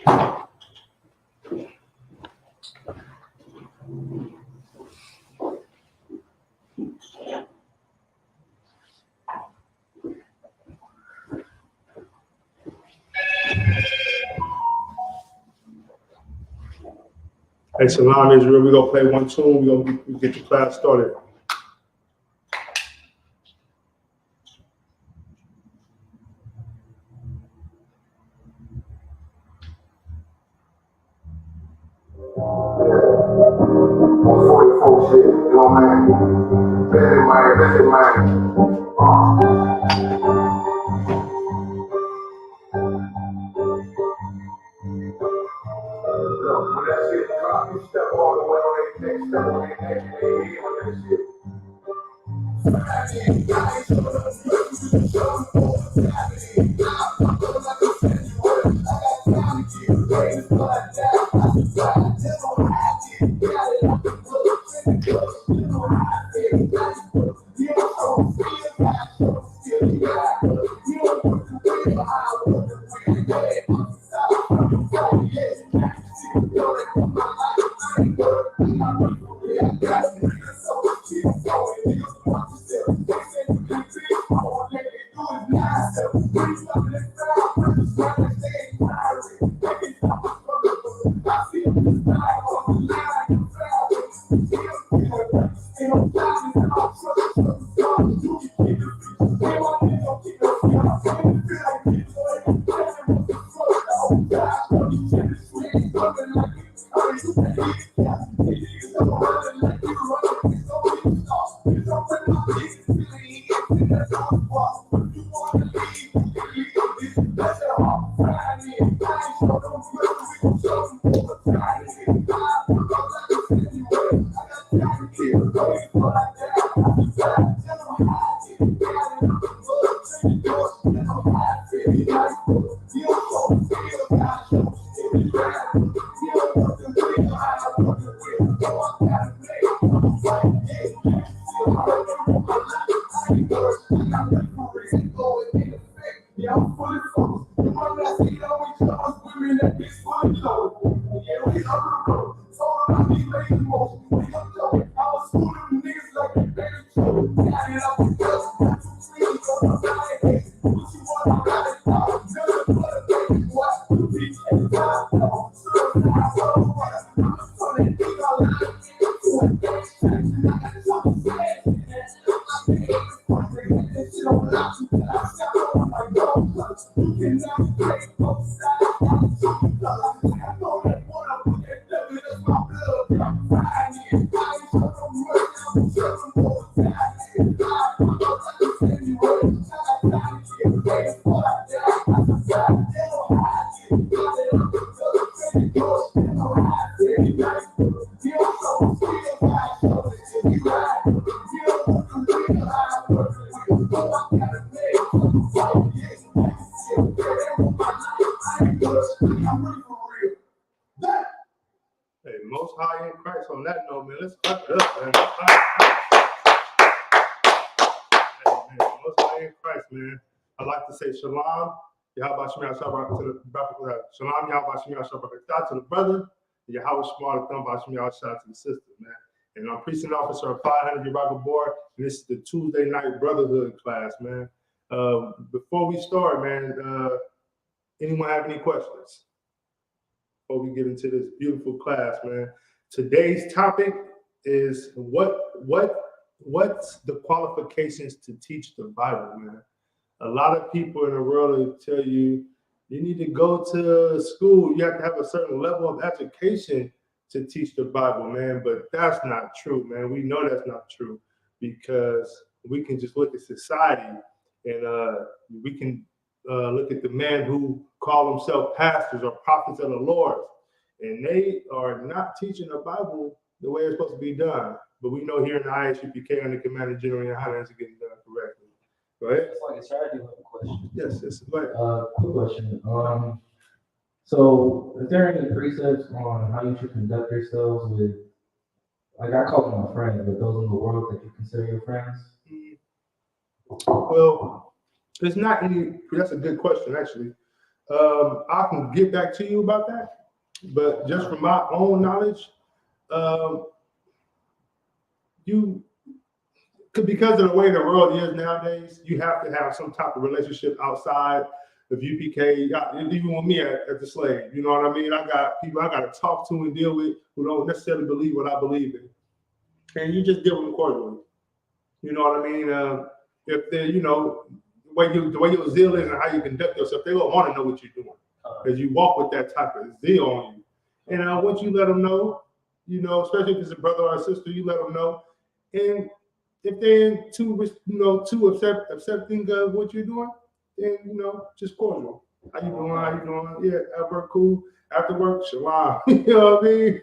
Hey, Shalom, Israel, we're going to play one tune. We're going to get the class started. Shit, you know what I mean? Visit man. Look, when that shit drop, you step all the way on their neck, step on their neck, and they hit on that shit. Hey, Most High in Christ. On that note, man, let's clap it up, man. Hey, man, Most High in Christ, man. I like to say shalom. Yahweh Shemiyah Shabbat to the brother. Shalom, Yahweh Shemiyah Shabbat to the brother. Yahweh Shemiyah Shabbat to the sister, man. And I'm precinct officer of 500 Yaraga Board. And this is the Tuesday night brotherhood class, man. Before we start, man, anyone have any questions? Before we get into this beautiful class, man. Today's topic is what's the qualifications to teach the Bible, man. A lot of people in the world will tell you need to go to school. You have to have a certain level of education to teach the Bible, man. But that's not true, man. We know that's not true because we can just look at society and we can look at the men who call themselves pastors or prophets of the Lord, and they are not teaching the Bible the way it's supposed to be done. But we know here in the ISUPK under Commander General how that's getting done correctly. Go ahead. It's like a charity with a question. Yes, go ahead. Quick question. So, is there any precepts on how you should conduct yourselves with, like I call them my friends, but those in the world that you consider your friends? Well, there's not any. That's a good question, actually. I can get back to you about that, but just from my own knowledge, um, you because of the way the world is nowadays, you have to have some type of relationship outside of UPK. Even with me at the slave, you know what I mean? I got people I got to talk to and deal with who don't necessarily believe what I believe in, and you just deal with them cordially. You know what I mean? If they, the way your zeal is and how you conduct yourself, they don't want to know what you're doing because you walk with that type of zeal on you. And once you let them know, especially if it's a brother or a sister, you let them know. And if they're too accepting of what you're doing, then just cordial. How you doing? How you doing? Yeah, at work, cool. After work, shalom. You know what I mean?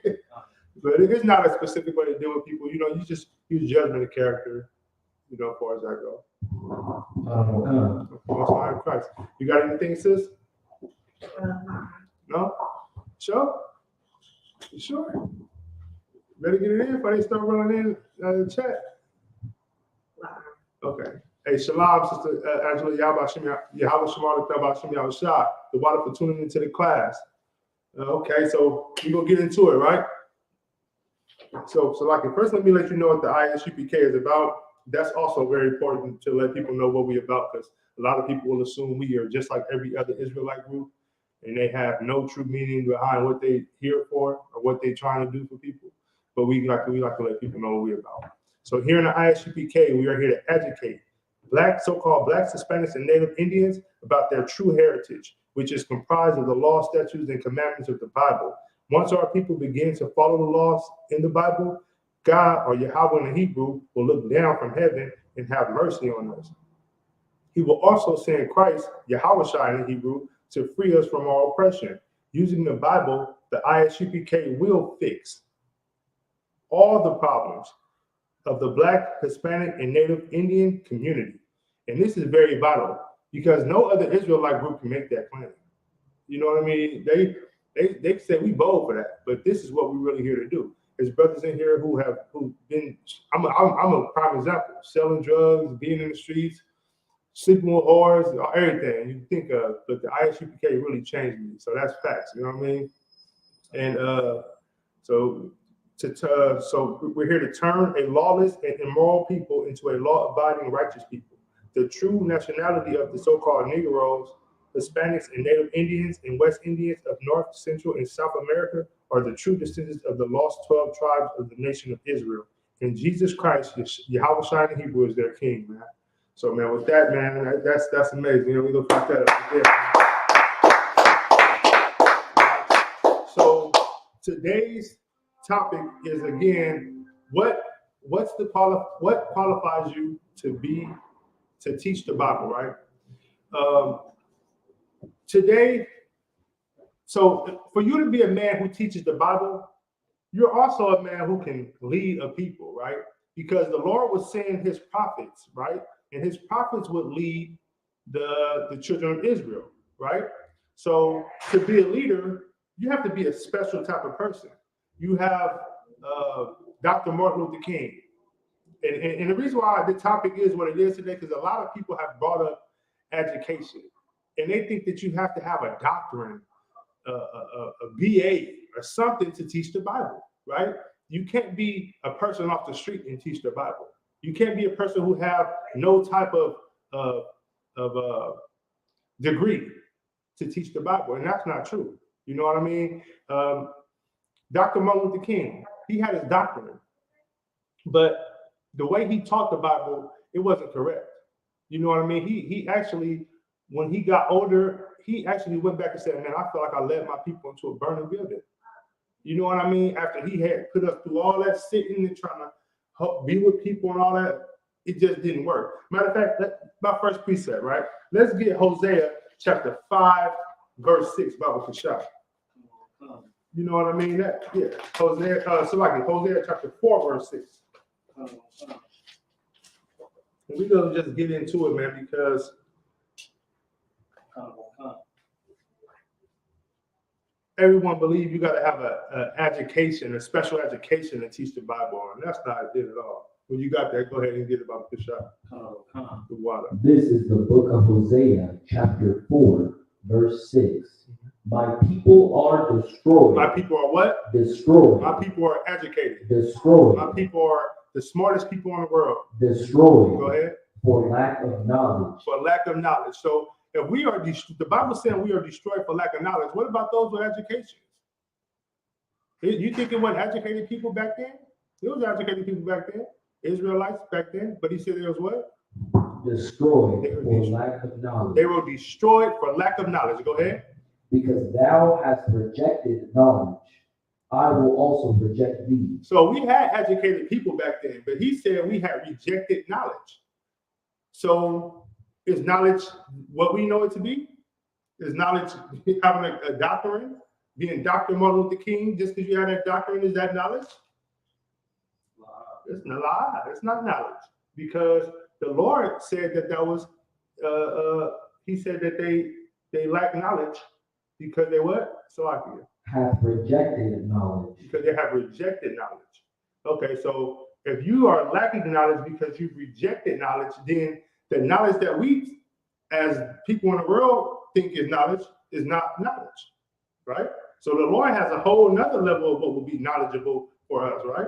But it's not a specific way to deal with people. You just use judgment of character. As far as that go. Most High in Christ. You got anything, sis? No? Sure? You sure? Better get it in before they start running in the chat. Okay. Hey, shalom, Sister Angela Yahweh Shamar Yahushua, the water for tuning into the class. Okay, so we're going to get into it, right? So like, first let me let you know what the ISUPK is about. That's also very important to let people know what we're about, because a lot of people will assume we are just like every other Israelite group, and they have no true meaning behind what they here for or what they're trying to do for people. But we like to let people know what we're about. So here in the ISUPK, we are here to educate so-called Blacks, Hispanics, and Native Indians about their true heritage, which is comprised of the law, statutes, and commandments of the Bible. Once our people begin to follow the laws in the Bible, God, or Yahweh in the Hebrew, will look down from heaven and have mercy on us. He will also send Christ, Yahweh in the Hebrew, to free us from our oppression. Using the Bible, the ISUPK will fix all the problems of the Black, Hispanic, and Native Indian community. And this is very vital because no other Israelite group can make that claim. You know what I mean? They say we bold for that, but this is what we're really here to do. There's brothers in here who've been. I'm a prime example. Selling drugs, being in the streets, sleeping with whores, everything you think of. But the ISUPK really changed me. So that's facts. You know what I mean? And so we're here to turn a lawless and immoral people into a law-abiding, righteous people. The true nationality of the so-called Negroes, Hispanics, and Native Indians and West Indians of North, Central, and South America are the true descendants of the lost 12 tribes of the nation of Israel. And Jesus Christ, Yahweh in Hebrew, is their king, man. So, man, with that, man, that's amazing. We go put that up there. So today's topic is, again, what qualifies you to teach the Bible, right? Today, so for you to be a man who teaches the Bible, you're also a man who can lead a people, right? Because the Lord was sending his prophets, right? And his prophets would lead the children of Israel, right? So to be a leader, you have to be a special type of person. You have Dr. Martin Luther King. And the reason why the topic is what it is today, because a lot of people have brought up education. And they think that you have to have a doctorate, a BA, or something to teach the Bible, right? You can't be a person off the street and teach the Bible. You can't be a person who have no type of degree to teach the Bible, and that's not true. You know what I mean? Dr. Martin Luther King, he had his doctorate, but the way he taught the Bible, it wasn't correct. You know what I mean? He actually, when he got older, he actually went back and said, man, I feel like I led my people into a burning building. You know what I mean? After he had put us through all that sitting and trying to help be with people and all that, it just didn't work. Matter of fact, that's my first precept, right? Let's get Hosea chapter 5, verse 6, Bible for shot. You know what I mean? Hosea chapter 4, verse 6. And we're going to just get into it, man, because everyone believes you got to have a special education to teach the Bible, and that's not it at all. When you got that, go ahead and get it about the shot. The water. This is the book of Hosea, chapter 4, verse 6. My people are destroyed. My people are what? Destroyed. My people are educated. Destroyed. My people are the smartest people in the world. Destroyed. Go ahead. For lack of knowledge. For lack of knowledge. So if we are, the Bible saying we are destroyed for lack of knowledge, what about those with education? You think it wasn't educated people back then? There was educated people back then. Israelites back then. But he said there was what? Destroyed for lack of knowledge. They were destroyed for lack of knowledge. Go ahead. Because thou hast rejected knowledge, I will also reject thee. So we had educated people back then, but he said we had rejected knowledge. So is knowledge what we know it to be? Is knowledge having a doctrine? Being Dr. Martin Luther King, just because you have that doctrine, is that knowledge? It's not a lie. It's not knowledge. Because the Lord said that was, he said that they lack knowledge because they what? Salakia. Have rejected knowledge. Because they have rejected knowledge. Okay, so if you are lacking knowledge because you've rejected knowledge, then the knowledge that we as people in the world think is knowledge is not knowledge, right? So the Lord has a whole nother level of what will be knowledgeable for us, right?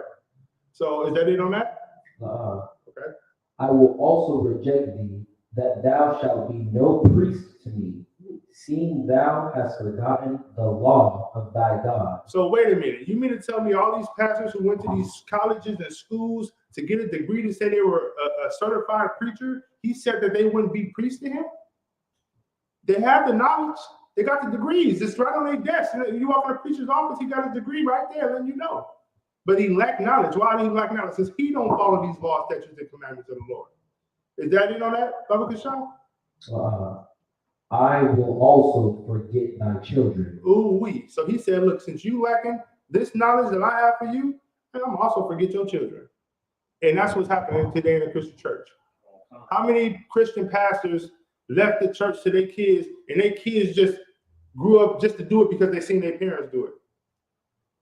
So is that it on that? Okay. I will also reject thee, that thou shalt be no priest to me, seeing thou hast forgotten the law of thy God. So wait a minute. You mean to tell me all these pastors who went to these colleges and schools to get a degree to say they were a certified preacher, he said that they wouldn't be priests to him? They have the knowledge. They got the degrees. It's right on their desk. You walk in a preacher's office, he got a degree right there, letting you know. But he lacked knowledge. Why did he lack knowledge? Since he don't follow these laws, statutes, and commandments of the Lord. Is that it on that, Baba Kashan? I will also forget thy children. Ooh, we. So he said, look, since you lacking this knowledge that I have for you, I'm also forget your children. And that's what's happening today in the Christian church. How many Christian pastors left the church to their kids, and their kids just grew up just to do it because they seen their parents do it?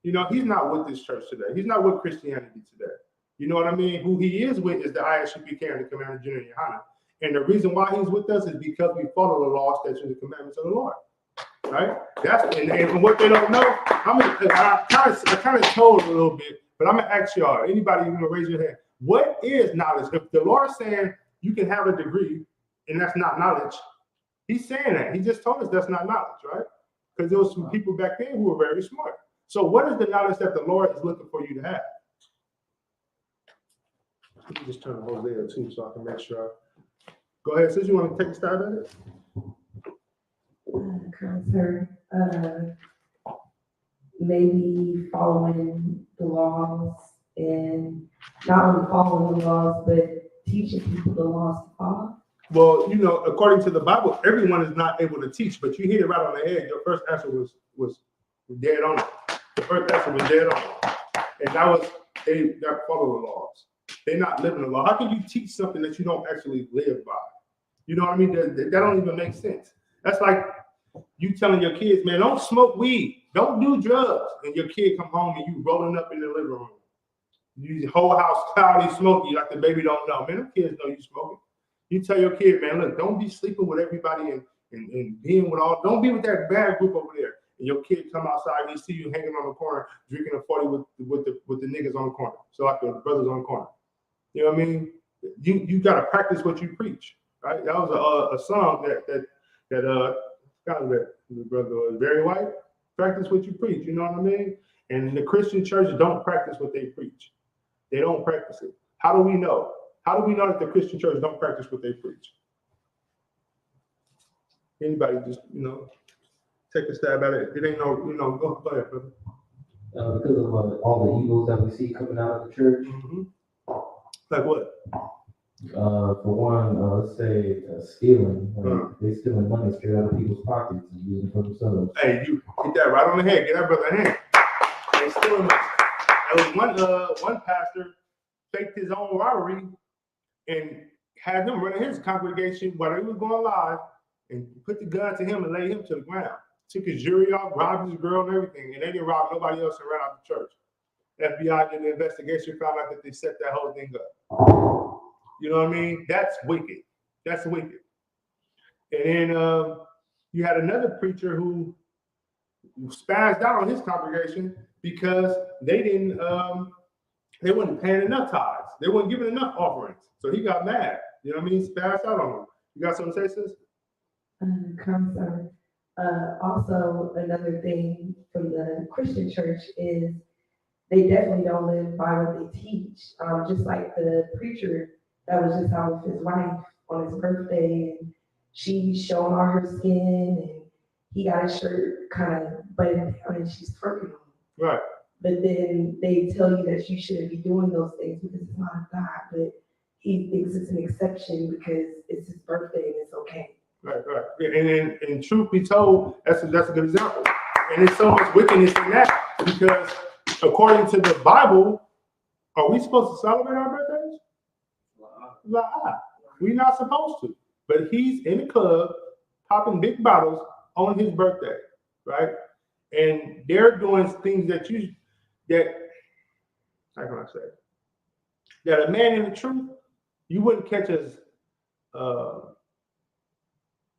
You know, he's not with this church today. He's not with Christianity today. You know what I mean? Who he is with is the ISUPK and the Commander General Yohanan. And the reason why he's with us is because we follow the law, statutes, and the commandments of the Lord. Right? That's and what they don't know. I kind of told a little bit, but I'm gonna ask y'all. Anybody, gonna raise your hand? What is knowledge? If the Lord is saying you can have a degree and that's not knowledge, he's saying that. He just told us that's not knowledge, right? Because there was some people back then who were very smart. So what is the knowledge that the Lord is looking for you to have? Let me just turn to Hosea too, so I can make sure. Go ahead, sis. You want to take a stab at it? Concern, maybe following the laws, and not only following the laws, but teaching people the laws to follow. Well, you know, according to the Bible, everyone is not able to teach, but you hit it right on the head. Your first answer was dead on it. The first answer was dead on it. And that was they follow the laws. They're not living the law. How can you teach something that you don't actually live by? You know what I mean? That don't even make sense. That's like you telling your kids, man, don't smoke weed, don't do drugs, and your kid come home and you rolling up in the living room. You whole house cloudy smoky, like the baby don't know. Man, the kids know you smoking. You tell your kid, man, look, don't be sleeping with everybody and being with all, don't be with that bad group over there. And your kid come outside and he see you hanging on the corner, drinking a 40 with the niggas on the corner. So like the brothers on the corner. You know what I mean? You gotta practice what you preach, right? That was a song that the brother was very white. Practice what you preach, you know what I mean? And the Christian church don't practice what they preach. They don't practice it. How do we know? How do we know that the Christian church don't practice what they preach? Anybody just, take a stab at it. It ain't no, go ahead, brother. Because of all the evils that we see coming out of the church. Mm-hmm. Like what? For one, let's say stealing. They're stealing money straight out of people's pockets and using it for themselves. Hey, you hit that right on the head. Get that brother a hand. They stealing money. There was one pastor faked his own robbery and had them running his congregation while they was going live and put the gun to him and laid him to the ground. Took his jury off, robbed his girl and everything, and they didn't rob nobody else and ran out the church. FBI did the investigation, found out that they set that whole thing up. You know what I mean? That's wicked. That's wicked. And then You had another preacher who spazzed out on his congregation because they weren't paying enough tithes. They weren't giving enough offerings. So he got mad. You know what I mean? Spazzed out on them. You got something to say, sis? Concern. Also, another thing from the Christian church is they definitely don't live by what they teach. Just like the preacher that was just out with his wife on his birthday, and she's showing all her skin, and he got his shirt kind of buttoned down, and she's twerking on him. Right. But then they tell you that you shouldn't be doing those things because it's not of God, but he thinks it's an exception because it's his birthday and it's okay. Right. And truth be told, that's a good example. And there's so much wickedness in that because according to the Bible, are we supposed to celebrate our birthdays? Lie. We're not supposed to. But he's in the club popping big bottles on his birthday, right? And they're doing things how can I say? That a man in the truth, you wouldn't catch us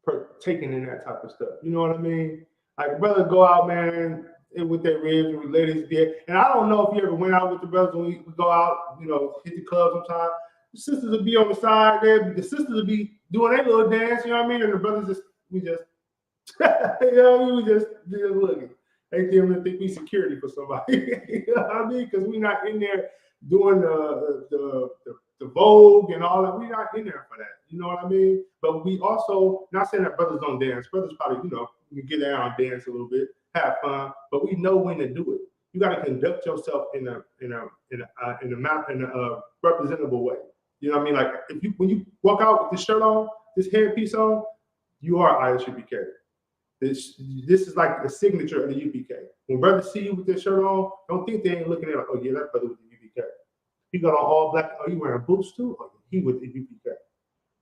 partaking in that type of stuff. You know what I mean? Like brothers go out, man, with their ribs and with ladies beer. And I don't know if you ever went out with the brothers when we go out, hit the club sometime. The sisters would be on the side there, the sisters would be doing their little dance, you know what I mean? And the brothers we just looking. They think we security for somebody. You know what I mean? Because we're not in there doing the Vogue and all that. We're not in there for that. You know what I mean? But we also, not saying that brothers don't dance. Brothers probably, you get down and dance a little bit, have fun, but we know when to do it. You got to conduct yourself in a representable way. You know what I mean? Like when you walk out with this shirt on, this headpiece on, you are ISUPK. This is like the signature of the UPK. When brothers see you with this shirt on, don't think they ain't looking at it, oh yeah, that brother with the UPK. He got on all black, oh, you wearing boots too? Oh, he with the UPK.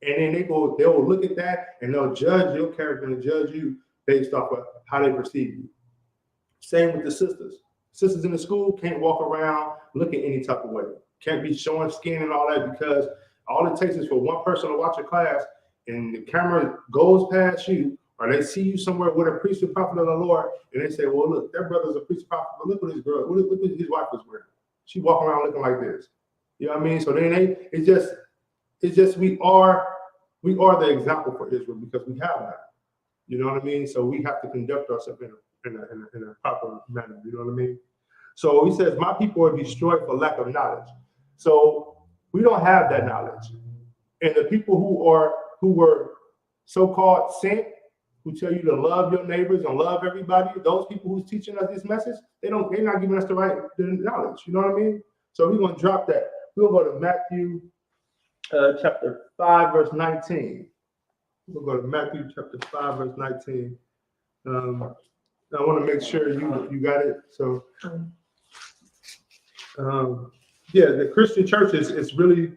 And then they'll look at that and they'll judge your character and judge you based off of how they perceive you. Same with the sisters. Sisters in the school can't walk around looking any type of way. Can't be showing skin and all that because all it takes is for one person to watch a class and the camera goes past you, or they see you somewhere with a priest or prophet of the Lord, and they say, well, look, that brother's a priest or prophet, but look what his girl, look what his wife was wearing. She walking around looking like this. You know what I mean? So then it's just we are the example for Israel because we have that. You know what I mean? So we have to conduct ourselves in a proper manner. You know what I mean? So he says, my people are destroyed for lack of knowledge. So we don't have that knowledge. And the people who were so-called sent, who tell you to love your neighbors and love everybody, those people who's teaching us this message, they're not giving us the knowledge. You know what I mean? So we're going to drop that. We'll go to Matthew chapter 5, verse 19. We'll go to Matthew chapter 5, verse 19. I want to make sure you got it. So, the Christian church is really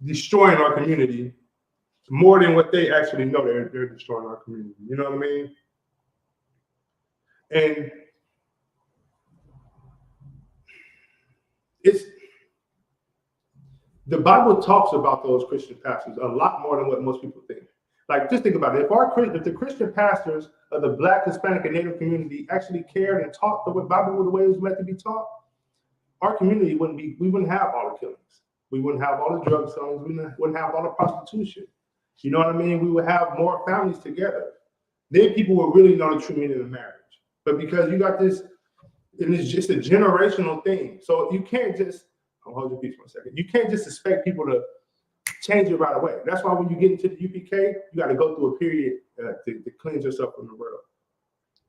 destroying our community more than what they actually know. They're destroying our community. You know what I mean? And the Bible talks about those Christian pastors a lot more than what most people think. Like, just think about it. If the Christian pastors of the Black, Hispanic, and Native community actually cared and taught the Bible the way it was meant to be taught, our community we wouldn't have all the killings. We wouldn't have all the drug sellings. We wouldn't have all the prostitution. You know what I mean? We would have more families together. Then people would really know the true meaning of marriage. But because you got this, and it's just a generational thing. So you can't just, I'll hold your peace for a second. You can't just expect people to change it right away. That's why when you get into the UPK, you got to go through a period to cleanse yourself from the world.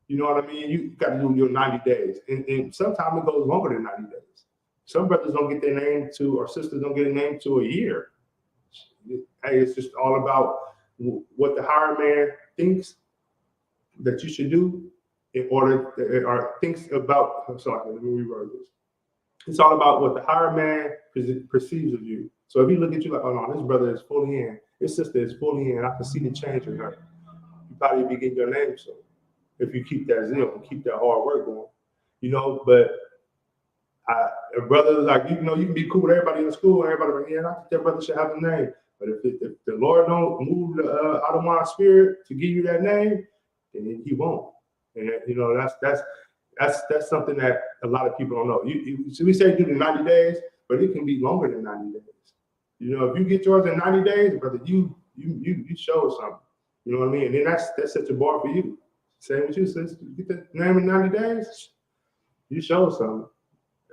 You know what I mean? You got to do your 90 days. And sometimes it goes longer than 90 days. Some brothers don't get their name to, or sisters don't get a name to a year. Hey, it's just all about what the higher man thinks that you should do in order, or thinks about, I'm sorry, let me reword this. It's all about what the higher man perceives of you. So if you look at you like, oh no, this brother is fully in, this sister is fully in, I can see the change in her. You probably be getting your name so if you keep that zeal and keep that hard work going, but a brother like, you can be cool with everybody in the school and everybody like, yeah, I think that brother should have a name. But if the Lord don't move out of my spirit to give you that name, then He won't. And that's something that a lot of people don't know. So we say do the 90 days, but it can be longer than 90 days. If you get yours in 90 days, brother, you show something. You know what I mean? And then that sets a bar for you. Same with you, sis. You get the name in 90 days, you show something.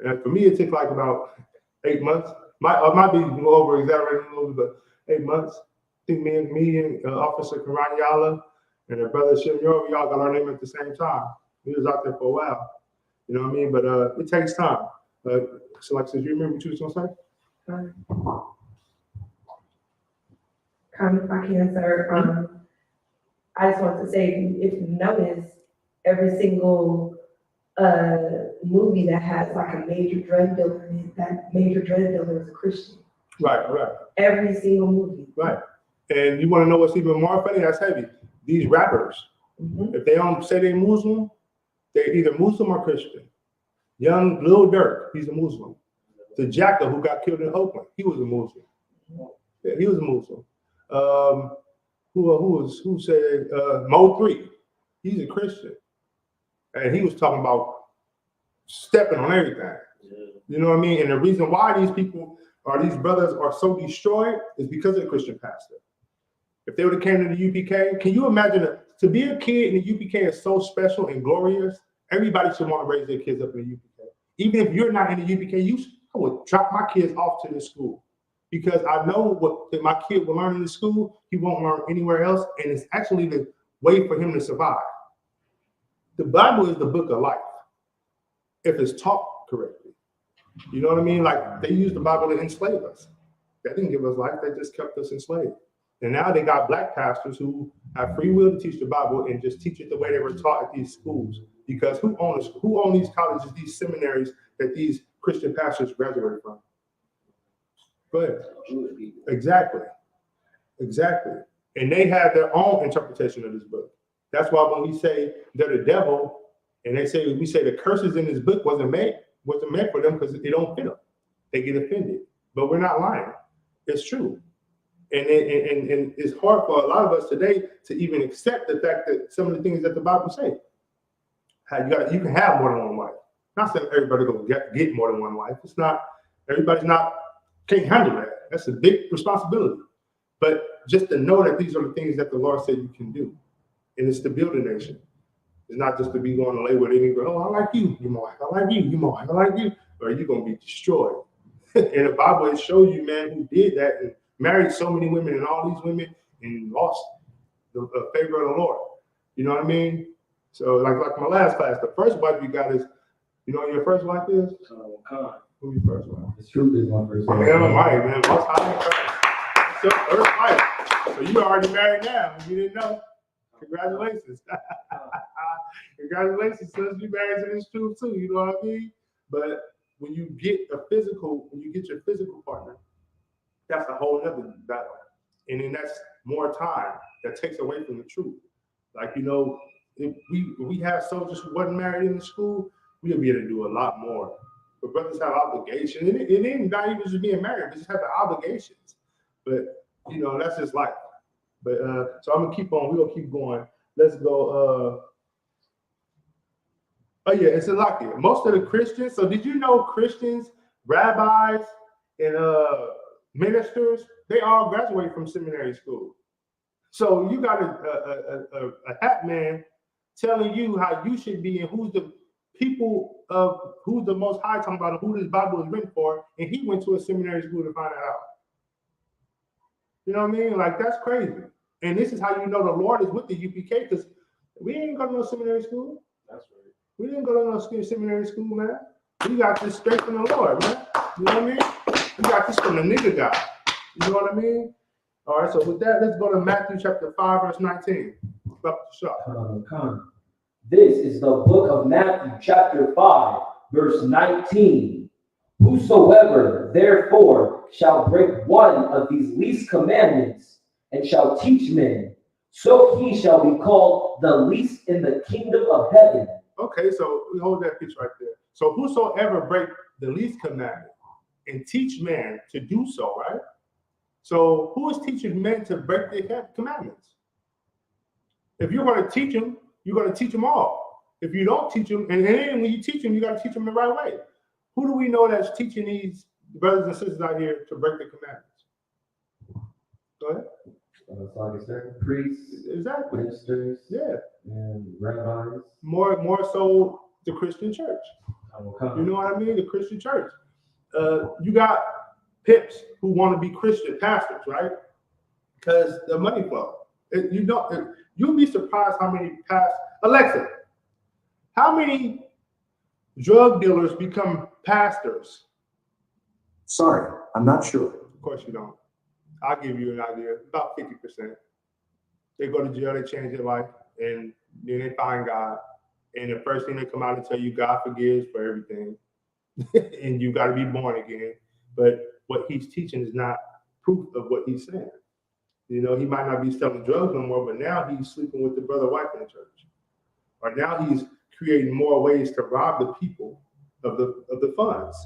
And for me, it took like about 8 months. Might be over exaggerating a little bit, but 8 months. I think me and Officer Karanyala and her brother Shimyo, we all got our name at the same time. We was out there for a while. You know what I mean? But it takes time. So like, you remember what you was gonna say? Comment if I can, sir. I just want to say, if you notice, every single movie that has like a major drug dealer in it, that major drug dealer is a Christian. Right. Every single movie. Right. And you want to know what's even more funny? That's heavy. These rappers, if they don't say they're Muslim, they're either Muslim or Christian. Young Lil Durk, he's a Muslim. The Jackal who got killed in Oakland, he was a Muslim. Yeah, he was a Muslim. Who said Mo 3? He's a Christian, and he was talking about stepping on everything. You know what I mean? And the reason why these brothers are so destroyed is because of the Christian pastor. If they would have came to the UPK, can you imagine to be a kid in the UPK is so special and glorious? Everybody should want to raise their kids up in the UPK. Even if you're not in the UPK, I would drop my kids off to the school. Because I know what my kid will learn in the school, he won't learn anywhere else, and it's actually the way for him to survive. The Bible is the book of life, if it's taught correctly. You know what I mean? Like, they used the Bible to enslave us. They didn't give us life, they just kept us enslaved. And now they got black pastors who have free will to teach the Bible and just teach it the way they were taught at these schools. Because who own these colleges, these seminaries that these Christian pastors graduated from? Go ahead. Exactly. And they have their own interpretation of this book. That's why when we say they're the devil, and we say the curses in this book wasn't meant for them because it don't fit them. They get offended. But we're not lying. It's true. And it's hard for a lot of us today to even accept the fact that some of the things that the Bible say. You can have more than one wife. Not saying everybody go get more than one wife. It's not. Can't handle that. That's a big responsibility. But just to know that these are the things that the Lord said you can do. And it's to build a nation. It's not just to be going to lay with any girl. Oh, I like you, my wife. I like you, my wife. I like you. Or you're going to be destroyed. And the Bible it shows you, man, who did that and married so many women and all these women and lost the favor of the Lord. You know what I mean? So like my last class, the first wife you got is, you know what your first wife is? Khan. Who's your first wife? The truth is my first wife. Yeah, right, man. Most high. It's your first wife. So you already married now. You didn't know. Congratulations. Congratulations, sis. You married to this truth too. You know what I mean? But when you get your physical partner, that's a whole other battle. And then that's more time that takes away from the truth. Like, if we have soldiers who wasn't married in the school, we'll be able to do a lot more. But brothers have obligations. And it ain't not even just being married, they just have the obligations. But, that's just life. But so I'm going to keep on. We're going to keep going. Let's go. It's a lot here. Most of the Christians. So did you know Christians, rabbis, and ministers, they all graduate from seminary school. So you got a hat man telling you how you should be and who's the people of who's the Most High talking about who this Bible is written for, and he went to a seminary school to find that out. You know what I mean? Like, that's crazy. And this is how you know the Lord is with the UPK, because we ain't go to no seminary school. That's right. We didn't go to no seminary school, man. We got this straight from the Lord, man. You know what I mean? We got this from the nigga guy. You know what I mean? All right, so with that, let's go to Matthew chapter 5, verse 19. Up the shop. This is the book of Matthew, chapter 5, verse 19. Whosoever, therefore, shall break one of these least commandments and shall teach men, so he shall be called the least in the kingdom of heaven. Okay, so we hold that piece right there. So whosoever break the least commandment and teach man to do so, right? So who is teaching men to break the commandments? If you're going to teach them, you're going to teach them all. If you don't teach them, and then when you teach them, you got to teach them the right way. Who do we know that's teaching these brothers and sisters out here to break the commandments? Go ahead. Like I said, priests, Exactly. ministers, Yeah. and rabbis. More so the Christian church. You know what I mean? The Christian church. You got pimps who want to be Christian pastors, right? Because the money flow. You'll be surprised how many Alexa, how many drug dealers become pastors? Sorry, I'm not sure. Of course you don't. I'll give you an idea. About 50%. They go to jail, they change their life, and then they find God. And the first thing they come out and tell you, God forgives for everything. And you got to be born again. But what he's teaching is not proof of what he's saying. You know, he might not be selling drugs no more, but now he's sleeping with the brother wife in the church. Or now he's creating more ways to rob the people of the funds.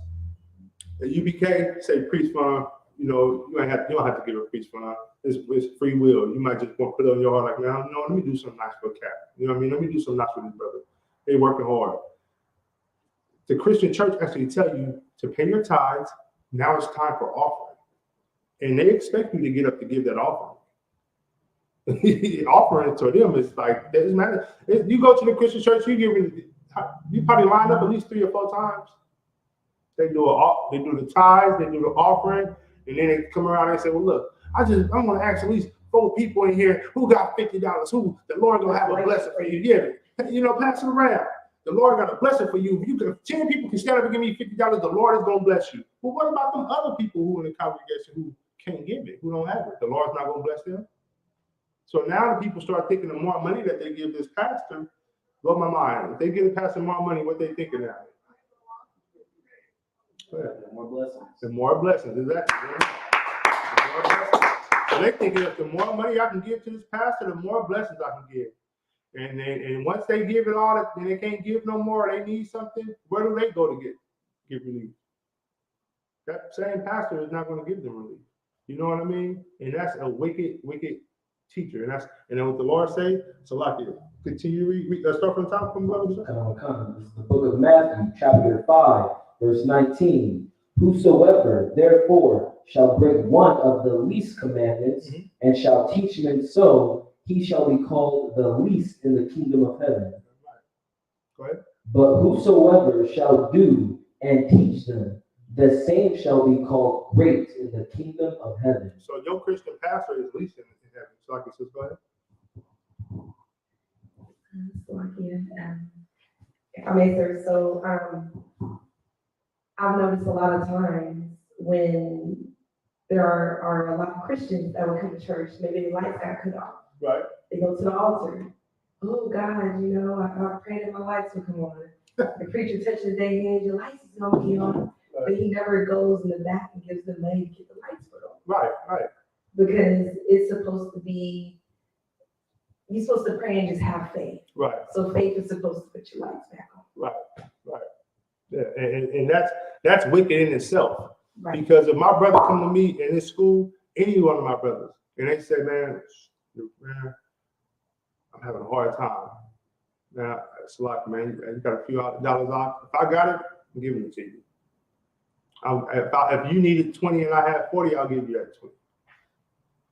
And you became, say, priest fund, you know, you don't have to give a priest fund. It's free will. You might just want to put it on your heart like, now, no, let me do something nice for a cat. You know what I mean? Let me do something nice for this brother. They working hard. The Christian church actually tell you to pay your tithes. Now it's time for offering. And they expect you to get up to give that offering. Offering to them is like, it doesn't matter. You go to the Christian church, you probably line up at least 3 or 4 times. They do the tithes, they do the offering, and then they come around and say, well, look, I'm going to ask at least 4 people in here who got $50, who the Lord going to have a blessing for you. Yeah, you know, pass it around. The Lord got a blessing for you. If 10 people can stand up and give me $50, the Lord is going to bless you. Well, what about them other people who in the congregation who can't give it, who don't have it? The Lord's not going to bless them. So now the people start thinking the more money that they give this pastor, blow my mind. If they give the pastor more money, what they thinking now? More blessings. The more blessings, exactly. The more blessings. So they thinking if the more money I can give to this pastor, the more blessings I can give. And once they give it all, then they can't give no more. They need something. Where do they go to get relief? That same pastor is not going to give them relief. You know what I mean? And that's a wicked teacher. And then what the Lord say, so like it. Continue read. Start from the top. From the This is the book of Matthew, chapter 5, verse 19. Whosoever, therefore, shall break one of the least commandments and shall teach men so, he shall be called the least in the kingdom of heaven. Go ahead. But whosoever shall do and teach them, the same shall be called great in the kingdom of heaven. So your Christian pastor is least in heaven. So like it says, go ahead. If I may, sir, so I've noticed a lot of times when there are a lot of Christians that will come to church, maybe the lights got cut off. Right. They go to the altar. Oh God, you know, I prayed that my lights would come on. The preacher touches their hand, your lights is gonna be on. Right. But he never goes in the back and gives them money to get the lights put on. Right. Because it's supposed to be, you're supposed to pray and just have faith. Right. So faith is supposed to put your lights back on. Right. Yeah, and that's wicked in itself. Right. Because if my brother come to me in this school, any one of my brothers, and they say, man, I'm having a hard time. Now, it's a lot, man. You got a few dollars off. If I got it, I'm giving it to you. If you needed 20 and I had 40, I'll give you that 20.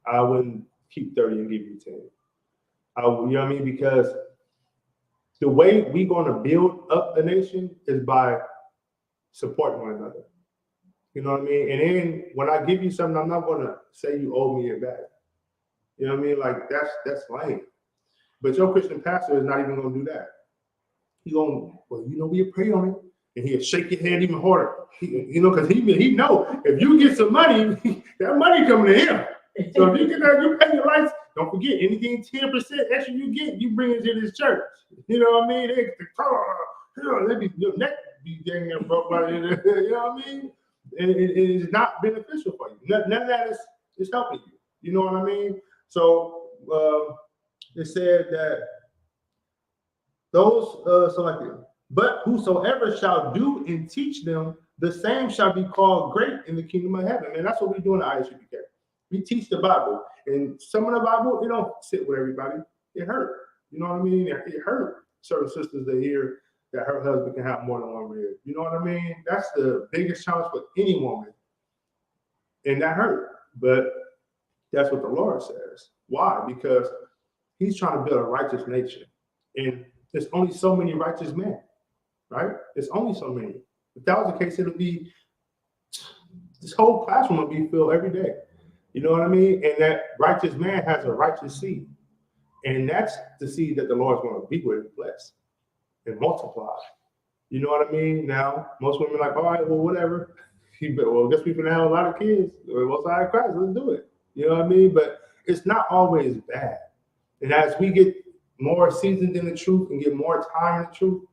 I wouldn't keep 30 and give you 10. You know what I mean? Because the way we're going to build up a nation is by supporting one another. You know what I mean? And then when I give you something, I'm not going to say you owe me it back. You know what I mean? Like that's lame. But your Christian pastor is not even going to do that. He's going, well, you know, we'll pray on it. And he'll shake your hand even harder. Because he know if you get some money, that money coming to him. So if you get that, you pay your lights. Don't forget, anything 10% extra you get, you bring it to this church. You know what I mean? Your neck be dang broke right in there. You know what I mean? And it is not beneficial for you. None of that is helping you. You know what I mean? So it said that those but whosoever shall do and teach them, the same shall be called great in the kingdom of heaven. And that's what we do in the ISUPK. We teach the Bible, and some of the Bible, it don't sit with everybody. It hurt. You know what I mean? It hurt certain sisters to hear that her husband can have more than one rib. You know what I mean? That's the biggest challenge for any woman, and that hurt. But that's what the Lord says. Why? Because He's trying to build a righteous nation, and there's only so many righteous men, right? There's only so many. If that was the case, it'll be this whole classroom will be filled every day. You know what I mean? And that righteous man has a righteous seed. And that's the seed that the Lord's going to be with and bless and multiply. You know what I mean? Now, most women are like, all right, well, whatever. Well, I guess we can have a lot of kids. Most high Christ, let's do it. You know what I mean? But it's not always bad. And as we get more seasoned in the truth and get more time in the truth,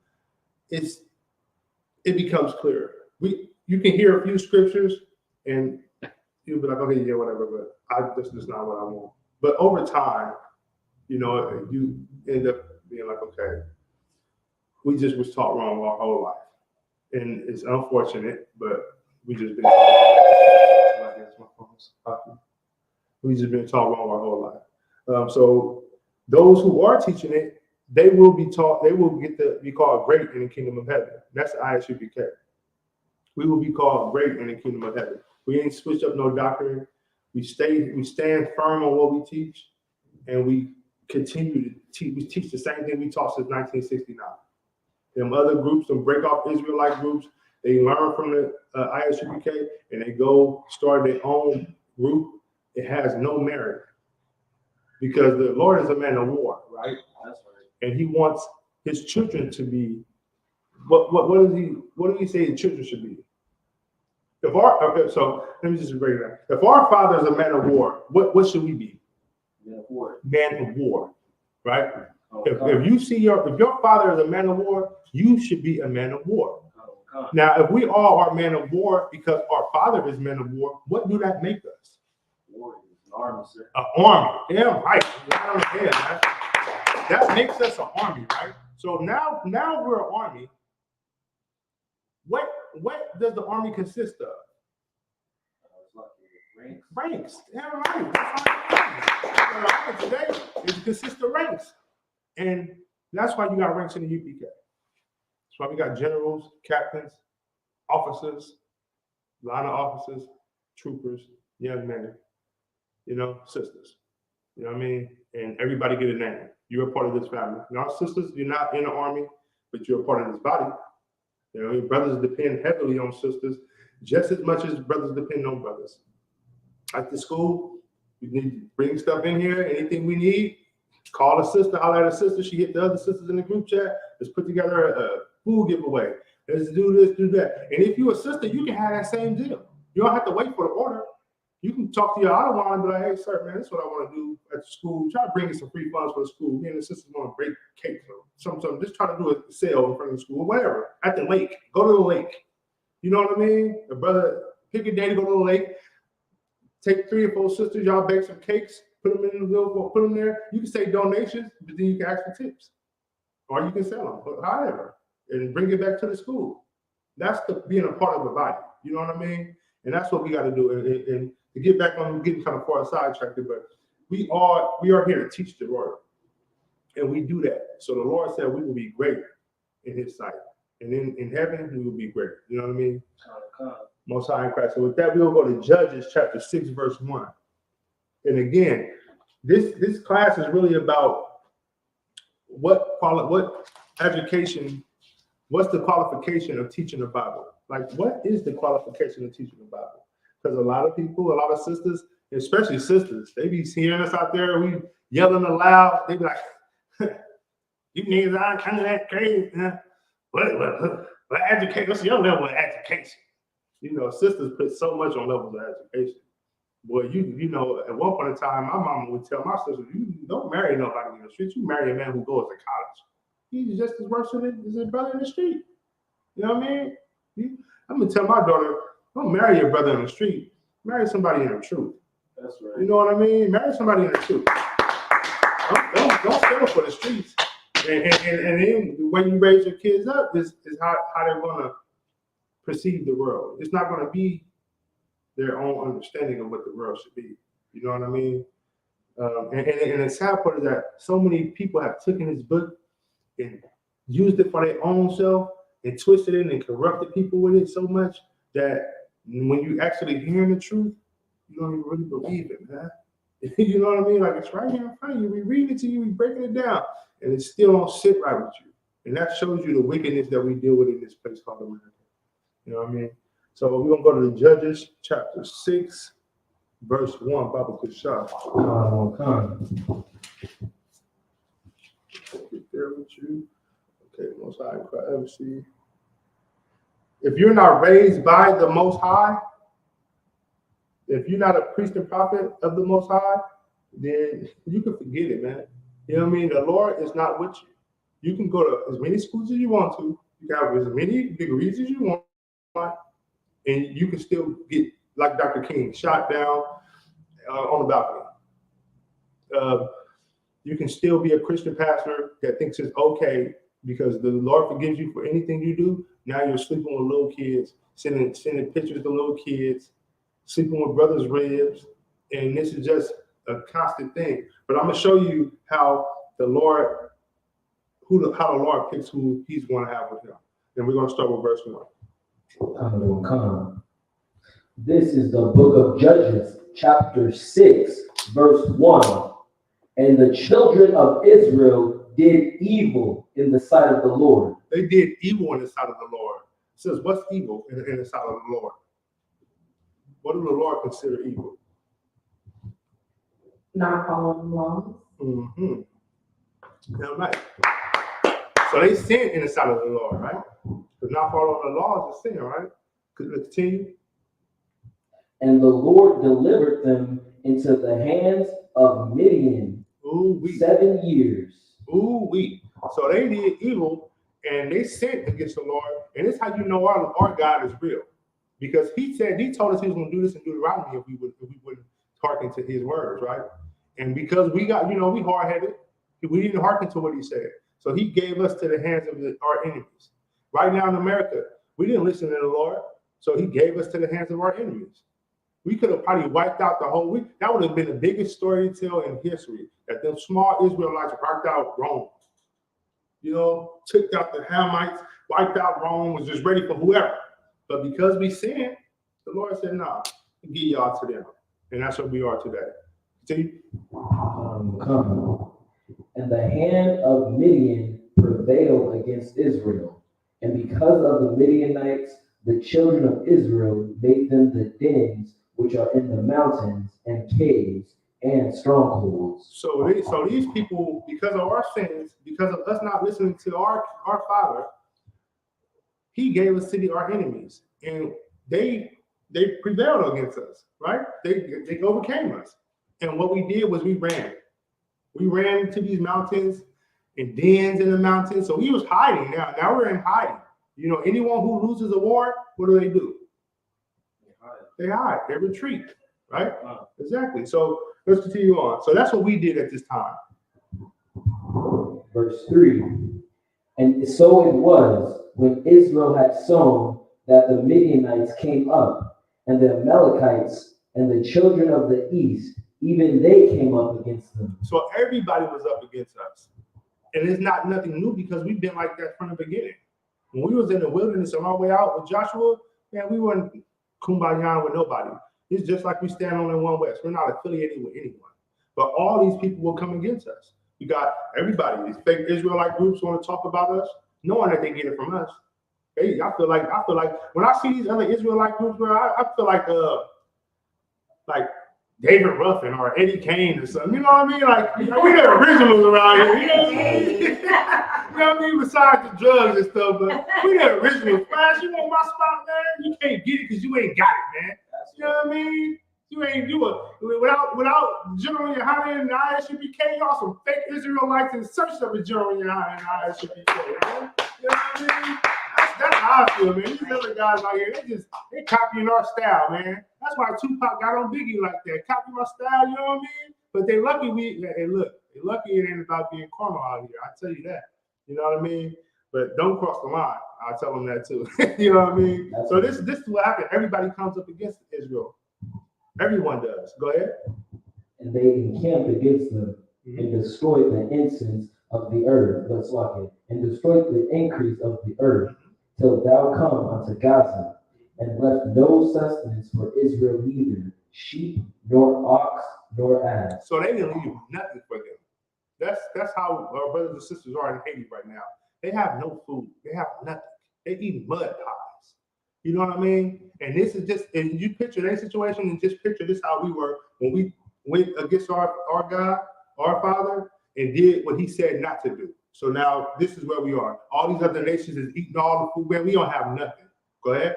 it becomes clearer. You can hear a few scriptures and you'll be like, okay, yeah, whatever, but this is not what I want. But over time, you know, you end up being like, okay, we just was taught wrong our whole life. And it's unfortunate, but we just been taught wrong our whole life. So those who are teaching it, they will be taught, they will get to be called great in the kingdom of heaven. That's the ISUPK. We will be called great in the kingdom of heaven. We ain't switch up no doctrine. We stand firm on what we teach, and we continue to teach. We teach the same thing we taught since 1969. Them other groups, them break off Israelite groups, they learn from the ISUPK and they go start their own group. It has no merit because the Lord is a man of war, right? That's right. And He wants His children to be. What does He say the children should be? So let me just break it down. If our Father is a man of war, what should we be? Man of war. Man of war, right? If your father is a man of war, you should be a man of war. Now, if we all are men of war because our father is man of war, what do that make us? War is an army, sir. An army. Yeah, right. Yeah, that makes us an army, right? So now we're an army. What does the army consist of? Ranks. Yeah, right. That's right. Today it consists of ranks. And that's why you got ranks in the UPK. That's why we got generals, captains, officers, line of officers, troopers, young men, sisters. You know what I mean? And everybody get a name. You're a part of this family. Now, sisters, you're not in the army, but you're a part of this body. Brothers depend heavily on sisters just as much as brothers depend on brothers. At the school, we need to bring stuff in here, anything we need. Call a sister, holler at a sister. She hit the other sisters in the group chat. Let's put together a food giveaway. Let's do this, do that. And if you're a sister, you can have that same deal. You don't have to wait for the order. You can talk to your Ottawa and be like, hey, sir, man, that's what I want to do at the school. Try to bring in some free funds for the school. Me and the sisters want to break cake or something. Just try to do a sale in front of the school, whatever. At the lake. Go to the lake. You know what I mean? The brother, pick a day to go to the lake. Take 3 or 4 sisters. Y'all bake some cakes. Put them in the little, put them there. You can say donations, but then you can ask for tips. Or you can sell them, but however, and bring it back to the school. That's being a part of the body. You know what I mean? And that's what we got to do. And to get back on getting kind of far sidetracked, but we are here to teach the word. And we do that. So the Lord said we will be great in His sight. And in heaven, we will be great. You know what I mean? Most High in Christ. So with that, we'll go to Judges chapter 6, verse 1. And again, this class is really about what education, what's the qualification of teaching the Bible? Like, what is the qualification of teaching the Bible? Because a lot of people, a lot of sisters, especially sisters, they be hearing us out there, we yelling aloud. They be like, you niggas aren't kind of that crazy. What education? What's your level of education? Sisters put so much on levels of education. Boy, at one point in time, my mama would tell my sister, you don't marry nobody in the street. You marry a man who goes to college. He's just as worse than his brother in the street. You know what I mean? I'm going to tell my daughter, don't marry your brother in the street. Marry somebody in the truth. That's right. You know what I mean? Marry somebody in the truth. Don't settle for the streets. And then when you raise your kids up is how they're going to perceive the world. It's not going to be their own understanding of what the world should be. You know what I mean? And the sad part is that so many people have taken this book and used it for their own self and twisted it and corrupted people with it so much that when you actually hearing the truth, you don't even really believe it, man. You know what I mean? Like it's right here in front of you. We reading it to you, we breaking it down, and it still don't sit right with you. And that shows you the wickedness that we deal with in this place called America. You know what I mean? So we're gonna go to the Judges chapter 6, verse 1. Baba Kushah. Get there with you. Okay, Most High, privacy. If you're not raised by the Most High, if you're not a priest and prophet of the Most High, then you can forget it, man. You know what I mean? The Lord is not with you. You can go to as many schools as you want to. You can have as many degrees as you want, and you can still get, like Dr. King, shot down on the balcony. You can still be a Christian pastor that thinks it's okay because the Lord forgives you for anything you do. Now you're sleeping with little kids, sending pictures to little kids, sleeping with brothers' ribs, and this is just a constant thing. But I'm gonna show you how the Lord picks who He's going to have with Him. And we're gonna start with verse 1. Come. This is the book of Judges, chapter 6, verse 1. And the children of Israel did evil in the sight of the Lord. They did evil in the sight of the Lord. It says, what's evil in the sight of the Lord? What do the Lord consider evil? Not following the laws. Mm-hmm. Now, right. So they sin in the sight of the Lord, right? Because not following the laws is sin, right? Could it continue? And the Lord delivered them into the hands of Midian 7 years. So they did evil and they sinned against the Lord. And this is how you know our God is real. Because He told us He was going to do this in Deuteronomy if we wouldn't hearken to His words, right? And because we got, we hard-headed, we didn't hearken to what He said. So He gave us to the hands of our enemies. Right now in America, we didn't listen to the Lord, so He gave us to the hands of our enemies. We could have probably wiped out the whole week. That would have been the biggest story to tell in history, that them small Israelites wiped out Rome. Took out the Hamites, wiped out Rome, was just ready for whoever. But because we sinned, the Lord said, "No, give y'all to them." And that's what we are today. See? Come. And the hand of Midian prevailed against Israel. And because of the Midianites, the children of Israel made them the dens which are in the mountains and caves and strongholds. So these people, because of our sins, because of us not listening to our Father, He gave us to our enemies, and they prevailed against us, right? They overcame us, and what we did was we ran to these mountains and dens in the mountains. So we was hiding. Now we're in hiding. Anyone who loses a war, what do? They hide. They retreat, right? Wow. Exactly. So let's continue on. So that's what we did at this time. Verse 3. And so it was when Israel had sown that the Midianites came up, and the Amalekites and the children of the east, even they came up against them. So everybody was up against us. And it's nothing new because we've been like that from the beginning. When we was in the wilderness on our way out with Joshua, man, we weren't kumbaya with nobody. It's just like we stand on in One West. We're not affiliated with anyone. But all these people will come against us. We got everybody. These fake Israelite groups want to talk about us, knowing that they get it from us. I feel like when I see these other Israelite groups, bro, I feel like David Ruffin or Eddie Kane or something. You know what I mean? Like we the originals around here. You know what I mean? You know what I mean? Besides the drugs and stuff, but we the originals. Flash, you want my spot, man? You can't get it because you ain't got it, man. You know what I mean? You ain't do it without General Yohanan and ISUPK. Y'all some fake Israelites in search of a General Yohanan and ISUPK, man. You know what I mean? That's how I feel, man. These other guys out here, they copying our style, man. That's why Tupac got on Biggie like that. Copy my style, you know what I mean? But they lucky they lucky it ain't about being karma out here. I tell you that. You know what I mean? But don't cross the line. I'll tell them that too. You know what I mean? So this is what happened. Everybody comes up against Israel. Everyone does. Go ahead. and they encamped against them and destroyed the incense of the earth, and destroyed the increase of the earth, till thou come unto Gaza, and left no sustenance for Israel, neither sheep, nor ox, nor ass. So they didn't leave nothing for them. That's how our brothers and sisters are in Haiti right now. They have no food. They have nothing. They eat mud pies. You know what I mean? And this is just, and you picture that situation and just picture this how we were when we went against our God, our Father, and did what he said not to do. So now this is where we are. All these other nations is eating all the food, man. We don't have nothing. Go ahead.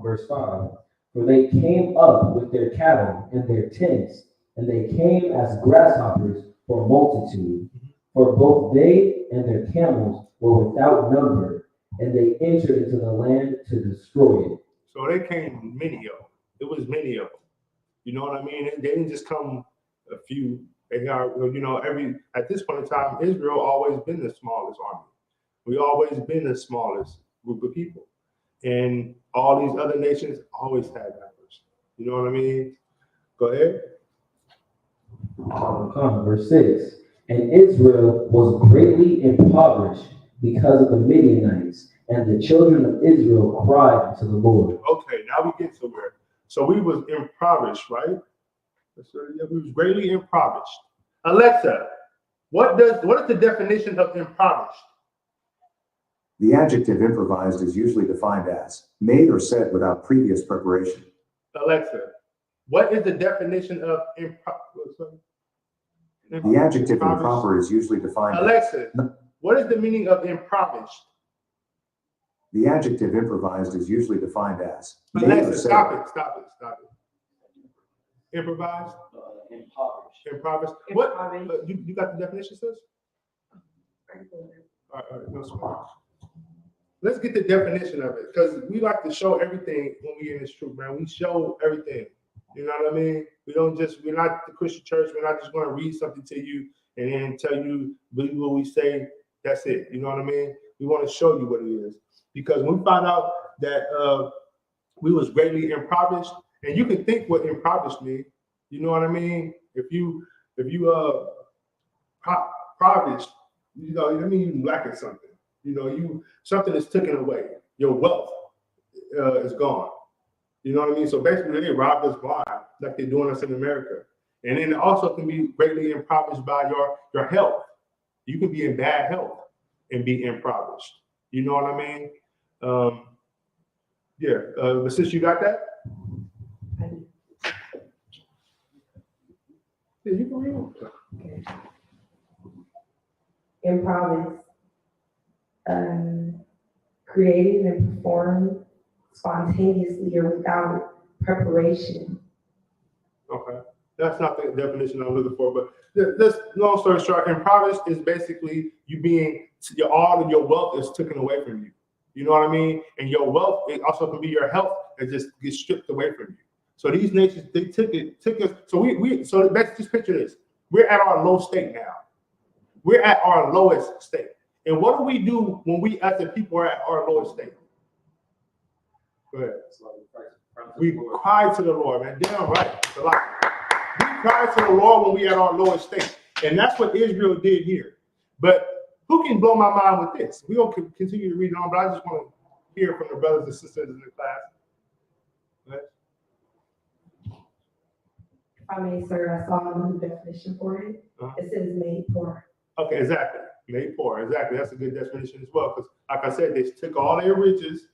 Verse 5. For they came up with their cattle and their tents, and they came as grasshoppers for multitude. For both they and their camels were without number, and they entered into the land to destroy it. So they came many of them. It was many of them. You know what I mean? They didn't just come a few. They are, you know, at this point in time, Israel always been the smallest army. We always been the smallest group of people. And all these other nations always had numbers. You know what I mean? Go ahead. Verse 6. And Israel was greatly impoverished because of the Midianites, and the children of Israel cried to the Lord. Okay, now we get somewhere. So we was impoverished, right? So we was greatly impoverished. Alexa, what is the definition of impoverished? The adjective improvised is usually defined as made or said without previous preparation. Alexa, what is the definition of impoverished? The adjective improper is usually defined Alexa, what is the meaning of impoverished? The adjective improvised is usually defined as made or Alexa, said. stop it. Improvised? Impoverished. What? You got the definition, sis? All right, no sweat. Let's get the definition of it, because we like to show everything when we in this truth, man. We show everything. You know what I mean? We're not the Christian church. We're not just going to read something to you and then tell you, believe what we say. That's it. You know what I mean? We want to show you what it is. Because when we find out that we was greatly impoverished, and you can think what impoverished means. You know what I mean? If you impoverished, you know, that means you lacking something. You know, something is taken away. Your wealth is gone. You know what I mean? So basically, they robbed us blind, like they're doing us in America. And then it also can be greatly impoverished by your health. You can be in bad health and be impoverished. You know what I mean? But since you got that? Yeah, you can read it. Okay. Improvised. Creating and performed spontaneously or without preparation. Okay, that's not the definition I'm looking for, but this long story short, impoverished is basically you being all of your wealth is taken away from you. You know what I mean? And your wealth, it also can be your health that just gets stripped away from you. So these nations, they took us. So let's just picture this. We're at our low state now. We're at our lowest state. And what do we do when we as the people are at our lowest state? Go ahead. We cry to the Lord, man. Damn right. We cry to the Lord when we at our lowest state. And that's what Israel did here. But who can blow my mind with this? We don't continue to read on, but I just want to hear from the brothers and sisters in the class. Right? If I may, sir, I saw a new definition for it. It says made poor. Okay, exactly. Made poor. Exactly. That's a good definition as well. Because, like I said, they took all their riches,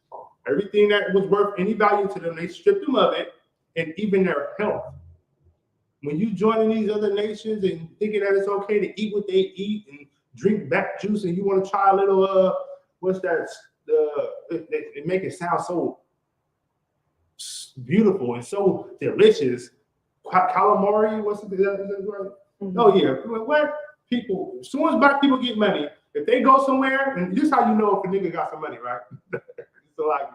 everything that was worth any value to them, they stripped them of it, and even their health. When you join in these other nations and thinking that it's okay to eat what they eat and drink back juice, and you want to try a little, what's that? It make it sound so beautiful and so delicious. Calamari, what's it? Is that right? Mm-hmm. Oh yeah. What people? As soon as black people get money, if they go somewhere, and this is how you know if a nigga got some money, right? So like,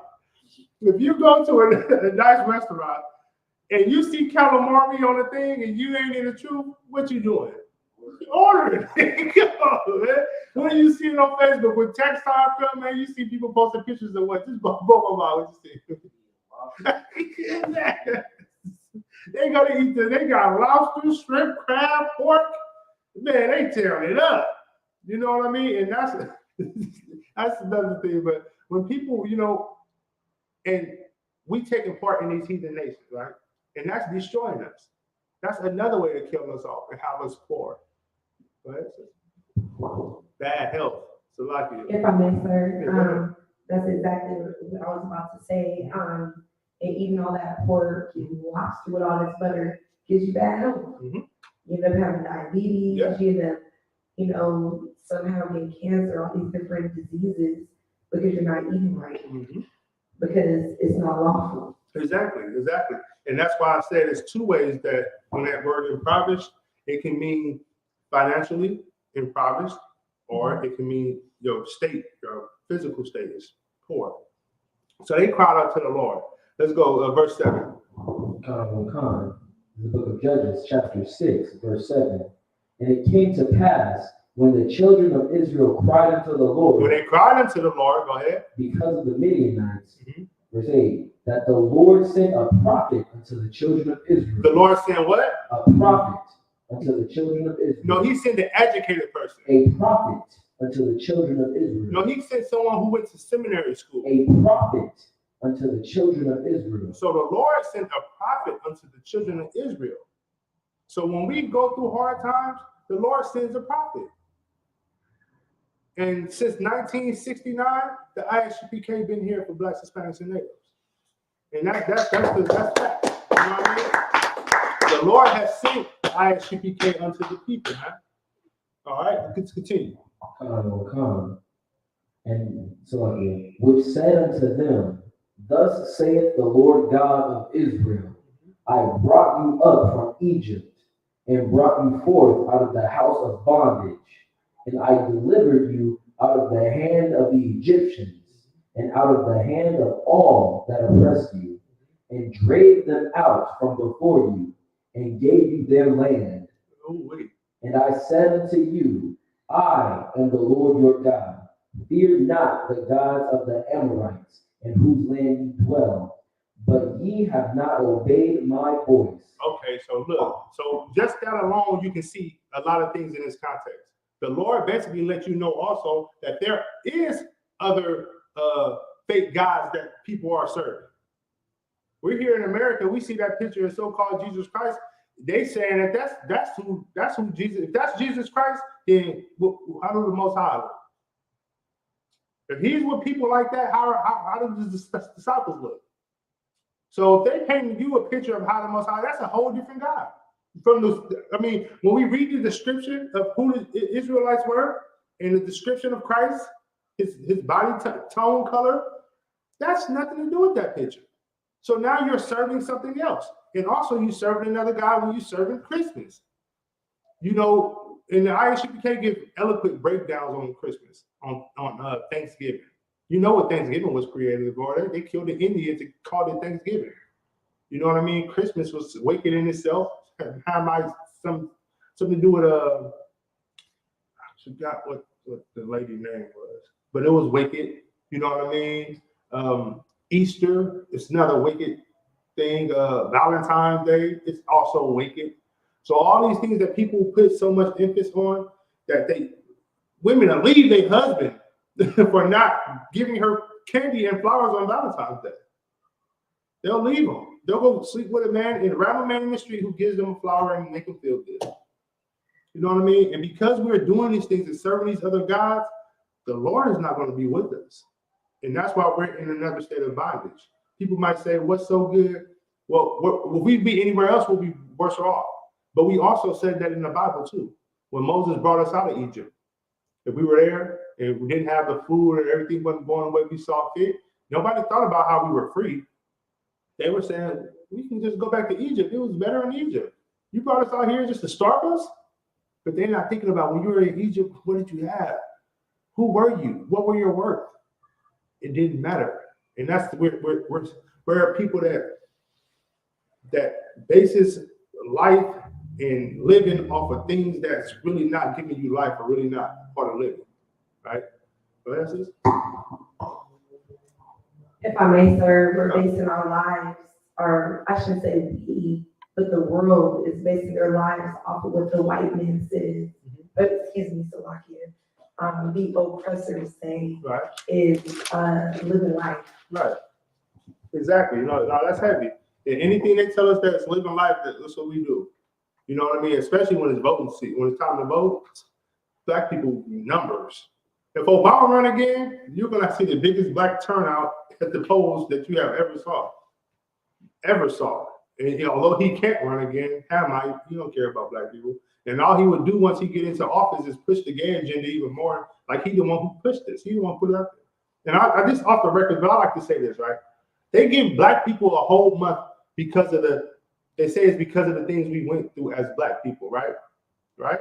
if you go to a nice restaurant and you see calamari on the thing and you ain't in the truth, what you doing? Order it. Come on, man. When you see it on Facebook, when tax time come, man, you see people posting pictures of what? Just blah, blah, blah, what you see. They gotta eat they got lobster, shrimp, crab, pork. Man, they tearing it up. You know what I mean? And that's that's another thing. But when people, and we taking part in these heathen nations, right? And that's destroying us. That's another way to kill us off and have us poor. Right? Bad health. So like If I may, sir, that's exactly what I was about to say. And eating all that pork and lobster with all this butter gives you bad health. Mhm. You end up having diabetes. Yeah. You end up, somehow getting cancer, all these different diseases because you're not eating right. Mhm. Because it's not lawful. Exactly. And that's why I said it's two ways that when that word impoverished, it can mean financially impoverished, or it can mean your state, your physical state is poor. So they cried out to the Lord. Let's go, verse 7. The book of Judges, chapter 6, verse 7. And it came to pass when the children of Israel cried unto the Lord. When they cried unto the Lord, go ahead. Because of the Midianites, Mhm. verse 8, that the Lord sent a prophet unto the children of Israel. The Lord sent what? A prophet unto the children of Israel. No, he sent an educated person. A prophet unto the children of Israel. No, he sent someone who went to seminary school. A prophet unto the children of Israel. So the Lord sent a prophet unto the children of Israel. So when we go through hard times, the Lord sends a prophet. And since 1969, the ISUPK been here for Blacks, Hispanics, and Natives. And that's fact. You know what I mean? The Lord has sent the ISUPK unto the people, man. All right, let's continue. And so again, which said unto them, Thus saith the Lord God of Israel, I brought you up from Egypt, and brought you forth out of the house of bondage, and I delivered you out of the hand of the Egyptians, and out of the hand of all that oppressed you, and drave them out from before you, and gave you their land. And I said unto you, I am the Lord your God. Fear not the gods of the Amorites, in whose land you dwell, but ye have not obeyed my voice. Okay, so look, so just that alone, you can see a lot of things in this context. The Lord basically let you know also that there is other fake gods that people are serving. We're here in America, we see that picture of so-called Jesus Christ. They saying that that's who Jesus. If that's Jesus Christ, then how do the Most High look? If he's with people like that, how do the disciples look? So if they paint you a picture of how the Most High, that's a whole different God. When we read the description of who the Israelites were and the description of Christ, his body tone color, that's nothing to do with that picture. So now you're serving something else. And also you serving another God when you serving Christmas. In the ISUPK give eloquent breakdowns on Christmas, on Thanksgiving. You know what Thanksgiving was created for. They killed the Indians and called it Thanksgiving. You know what I mean? Christmas was wicked in itself. Had something to do with I forgot what the lady's name was, but it was wicked. You know what I mean? Easter, it's another wicked thing. Valentine's Day, it's also wicked. So all these things that people put so much emphasis on, that women will leave their husband for not giving her candy and flowers on Valentine's Day. They'll leave them. They'll go sleep with a man and around a man in the street who gives them a flower and make them feel good. You know what I mean? And because we're doing these things and serving these other gods, the Lord is not going to be with us. And that's why we're in another state of bondage. People might say, what's so good? Well, if we be anywhere else, we'll be worse off. But we also said that in the Bible too. When Moses brought us out of Egypt, if we were there and we didn't have the food and everything wasn't going the way we saw fit, nobody thought about how we were free. They were saying, we can just go back to Egypt. It was better in Egypt. You brought us out here just to starve us? But they're not thinking about when you were in Egypt, what did you have? Who were you? What were your worth? It didn't matter. And that's we're people that bases life and living off of things that's really not giving you life or really not part of living. Right? So that's it. If I may, sir, we're basing our lives, or I shouldn't say we, but the world is basing their lives off of what the white man says, excuse me, Salakia, the oppressors say Right. is living life. Right. Exactly. No, that's heavy. And anything they tell us that's living life, that's what we do. You know what I mean? Especially when it's voting season, when it's time to vote, black people numbers. If Obama run again, you're gonna see the biggest black turnout at the polls that you have ever saw. And although he can't run again, he don't care about black people. And all he would do once he get into office is push the gay agenda even more. Like he the one who pushed this. He the one who put it out there. And I just off the record, but I like to say this, right? They give black people a whole month because of they say it's because of the things we went through as black people, right? Right?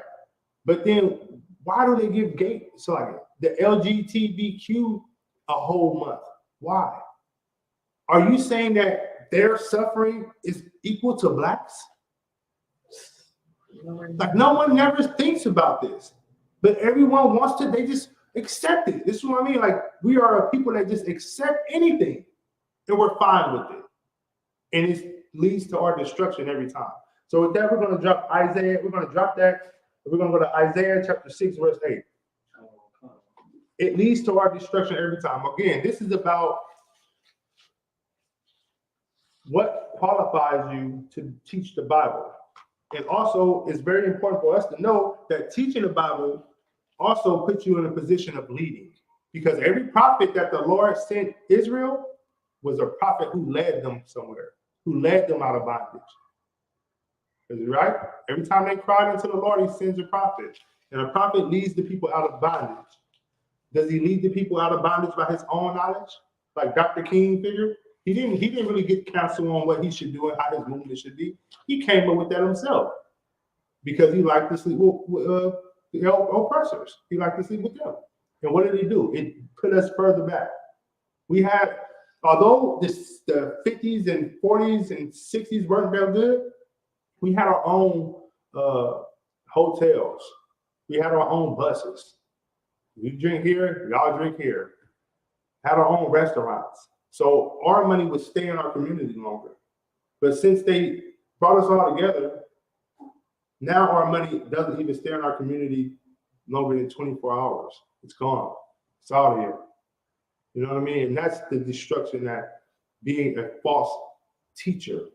But then why do they give the LGBTQ a whole month? Why? Are you saying that their suffering is equal to blacks? Like no one never thinks about this, but everyone wants to, they just accept it. This is what I mean. Like we are a people that just accept anything and we're fine with it. And it leads to our destruction every time. So with that, we're going to drop Isaiah. We're going to drop that. We're going to go to Isaiah chapter 6, verse 8. It leads to our destruction every time. Again, this is about what qualifies you to teach the Bible. And also, it's very important for us to know that teaching the Bible also puts you in a position of leading. Because every prophet that the Lord sent Israel was a prophet who led them somewhere, who led them out of bondage. Is it right? Every time they cried unto the Lord, he sends a prophet. And a prophet leads the people out of bondage. Does he lead the people out of bondage by his own knowledge? Like Dr. King figure? He didn't really get counsel on what he should do and how his movement should be. He came up with that himself because he liked to sleep with the oppressors. He liked to sleep with them. And what did he do? It put us further back. We had, although the 50s and 40s and 60s weren't that good, we had our own hotels. We had our own buses. You drink here, y'all drink here. Had our own restaurants. So our money would stay in our community longer. But since they brought us all together, now our money doesn't even stay in our community longer than 24 hours. It's gone. It's out of here. You know what I mean? And that's the destruction that being a false teacher,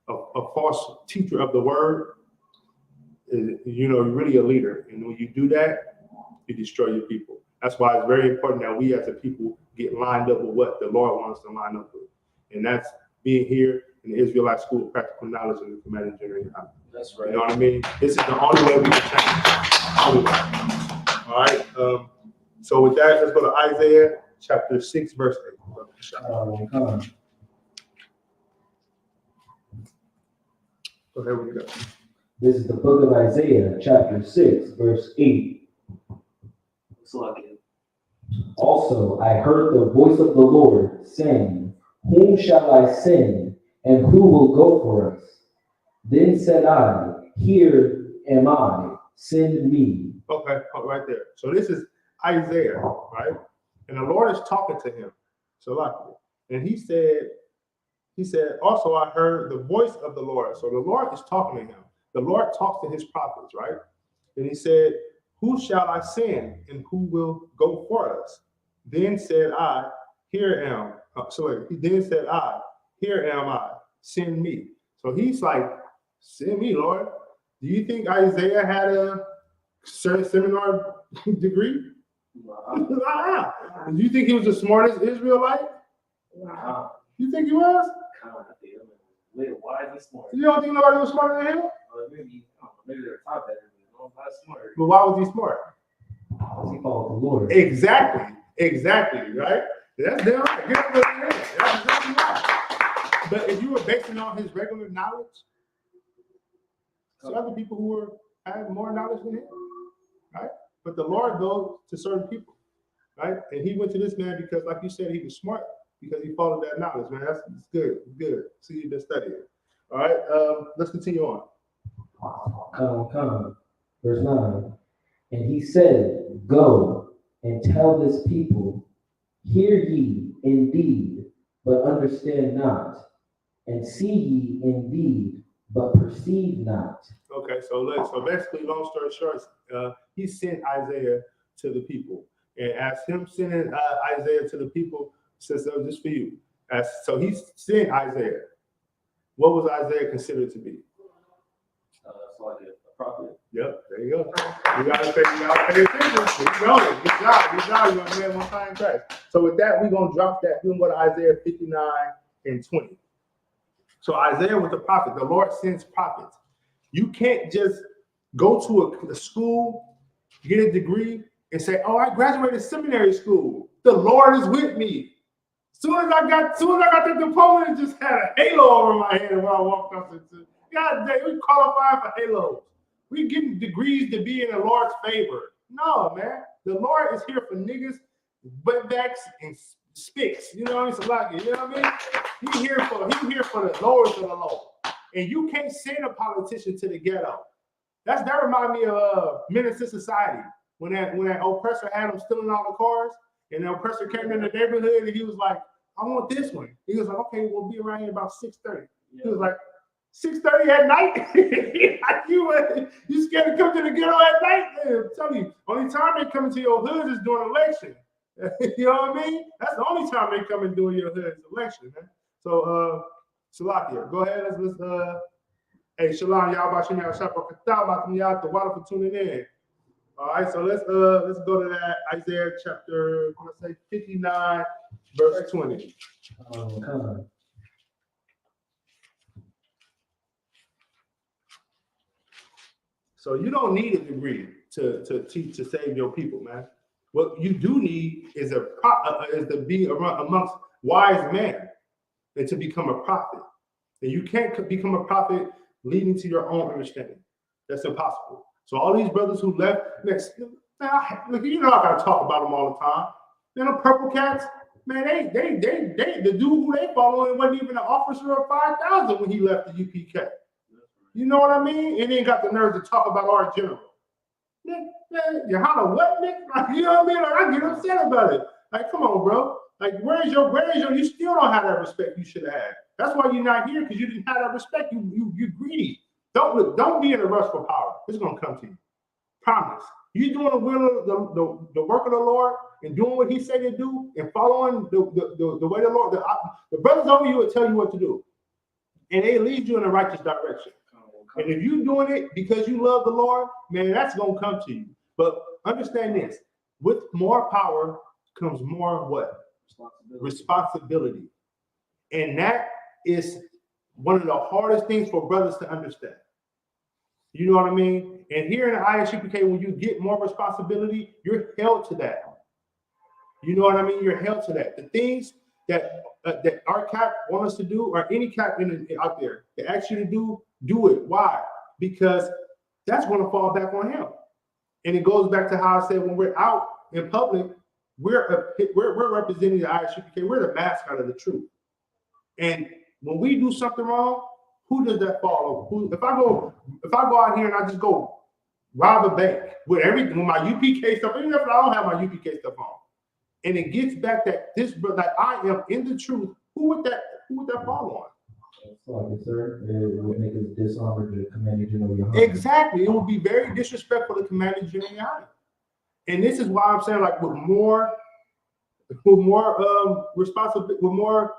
a false teacher of the word, is, you're really a leader. And when you do that, you destroy your people. That's why it's very important that we as a people get lined up with what the Lord wants us to line up with. And that's being here in the Israelite School of Practical Knowledge and the Commanding Generation. That's right. You know what I mean? This is the only way we can change. Only way. All right. So with that, let's go to Isaiah chapter 6, verse 8. Go ahead, we go. This is the book of Isaiah, chapter 6, verse 8. Also, I heard the voice of the Lord saying, whom shall I send, and who will go for us? Then said I, here am I, send me. Okay, right there. So this is Isaiah, right? And the Lord is talking to him. So luckily. And he said, also I heard the voice of the Lord. So the Lord is talking to him. The Lord talks to his prophets, right? And he said, who shall I send, and who will go for us? Then said I, here am. Then said I, here am I, send me. So he's like, send me, Lord. Do you think Isaiah had a seminar degree? Wow. Do you think he was the smartest Israelite? Wow. You think he was? Why is he smart? You don't think nobody was smarter than him? Maybe they're taught better, but not smart. But why was he smart? Because he followed the Lord. Exactly, right? That's damn right. Get up there. That's exactly right. But if you were basing on his regular knowledge, so other people who had more knowledge than him, right? But the Lord goes to certain people, right? And he went to this man because, like you said, he was smart because he followed that knowledge, man. That's good. See, you've been studying. All right, let's continue on. Come. Verse 9. And he said, go and tell this people, hear ye indeed, but understand not, and see ye indeed, but perceive not. Okay, so basically, long story short, he sent Isaiah to the people, and as him sending Isaiah to the people, says that just for you. So he sent Isaiah. What was Isaiah considered to be? That's like a prophet. Yep, there you go. You gotta pay attention. You know it. Good job, young man. One time Christ. So with that, we're gonna drop that. We're gonna go to Isaiah 59 and 20. So Isaiah was the prophet. The Lord sends prophets. You can't just go to a school, get a degree, and say, "Oh, I graduated seminary school. The Lord is with me." Soon as I got the diploma, it just had a halo over my head when I walked up into. God damn, we qualify for halos. We getting degrees to be in the Lord's favor. No, man. The Lord is here for niggas, wetbacks, and spicks. You know what I mean? So like, you know what I mean? He here for the lowest of the low. And you can't send a politician to the ghetto. That reminded me of Menace to Society. When that oppressor had him stealing all the cars, and the oppressor came in the neighborhood and he was like, "I want this one." He was like, "Okay, we'll be around here about 6:30." He was like, 6:30 at night? You scared to come to the ghetto at night? Man, I'm telling you, only time they come into your hood is during election. You know what I mean? That's the only time they come and do your hood is election, man. So Salakia, go ahead, let's hey, Shalom, y'all about y'all the water for tuning in. All right, so let's go to that Isaiah chapter 59, verse 20. Come on. So you don't need a degree to teach to save your people, man. What you do need is to be amongst wise men and to become a prophet. And you can't become a prophet leading to your own understanding. That's impossible. So all these brothers who left, look, you know I gotta talk about them all the time. You know, purple cats, man, they the dude who they following wasn't even an officer of 5,000 when he left the UPK. You know what I mean? And then got the nerve to talk about our general. You holler what, Nick? You know what I mean? Like, I get upset about it. Like, come on, bro. Like, where is your, you still don't have that respect you should have had. That's why you're not here, because you didn't have that respect. You greedy. Don't be in a rush for power. It's gonna come to you. Promise. You doing the will of the work of the Lord and doing what he said to do and following the way the Lord, the brothers over you will tell you what to do. And they lead you in the righteous direction. And if you're doing it because you love the Lord, man, that's going to come to you. But understand this, with more power comes more what? Responsibility. And that is one of the hardest things for brothers to understand. You know what I mean? And here in the ISUPK, when you get more responsibility, you're held to that. You know what I mean? You're held to that. The things that our cap want us to do, or any cap out there that asks you to do it. Why? Because that's going to fall back on him. And it goes back to how I said when we're out in public, we're representing the ISUPK. We're the mascot of the truth. And when we do something wrong, who does that fall over? If I go out here and I just go rob a bank with my UPK stuff, even if I don't have my UPK stuff on, and it gets back that I am in the truth, who would that fall on? Like, sir, it would make us dishonor the commanding general. Exactly. It would be very disrespectful to commanding general. And this is why I'm saying, like, with more responsibility, with more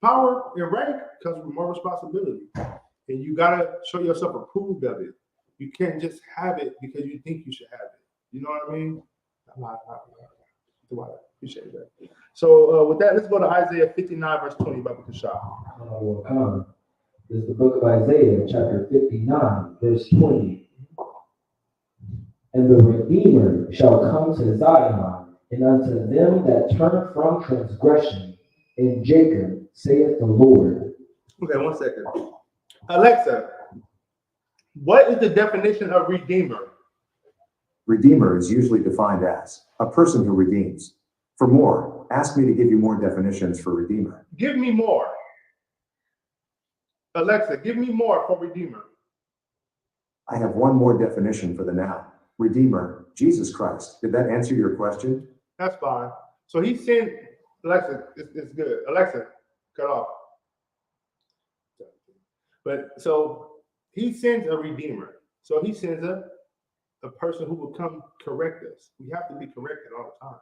power and rank comes with more responsibility. And you gotta show yourself approved of it. You can't just have it because you think you should have it. You know what I mean? Appreciate that. So with that, let's go to Isaiah 59, verse 20, Baba Kashah. This is the book of Isaiah, chapter 59, verse 20. And the Redeemer shall come to Zion, and unto them that turn from transgression in Jacob, saith the Lord. Okay, 1 second. Alexa, what is the definition of redeemer? Redeemer is usually defined as a person who redeems. For more, ask me to give you more definitions for redeemer. Give me more. Alexa, give me more for redeemer. I have one more definition for the noun. Redeemer, Jesus Christ. Did that answer your question? That's fine. So he sent, Alexa, it's good. Alexa, cut off. But so he sends a redeemer. So he sends a person who will come correct us. We have to be corrected all the time.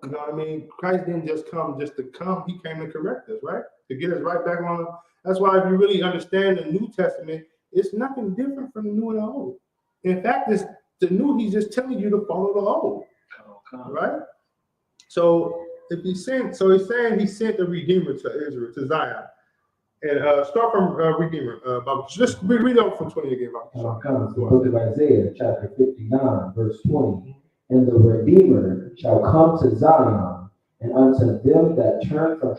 You know what I mean? Christ didn't just come to come. He came to correct us, right? To get us right back on. That's why if you really understand the New Testament, it's nothing different from the new and the old. In fact, it's the new, he's just telling you to follow the old, right? So if he's saying he sent a redeemer to Israel, to Zion. And start from Redeemer. Just read it from 20 again. Comes the book of Isaiah, chapter 59, verse 20. And the Redeemer shall come to Zion, and unto them that turn from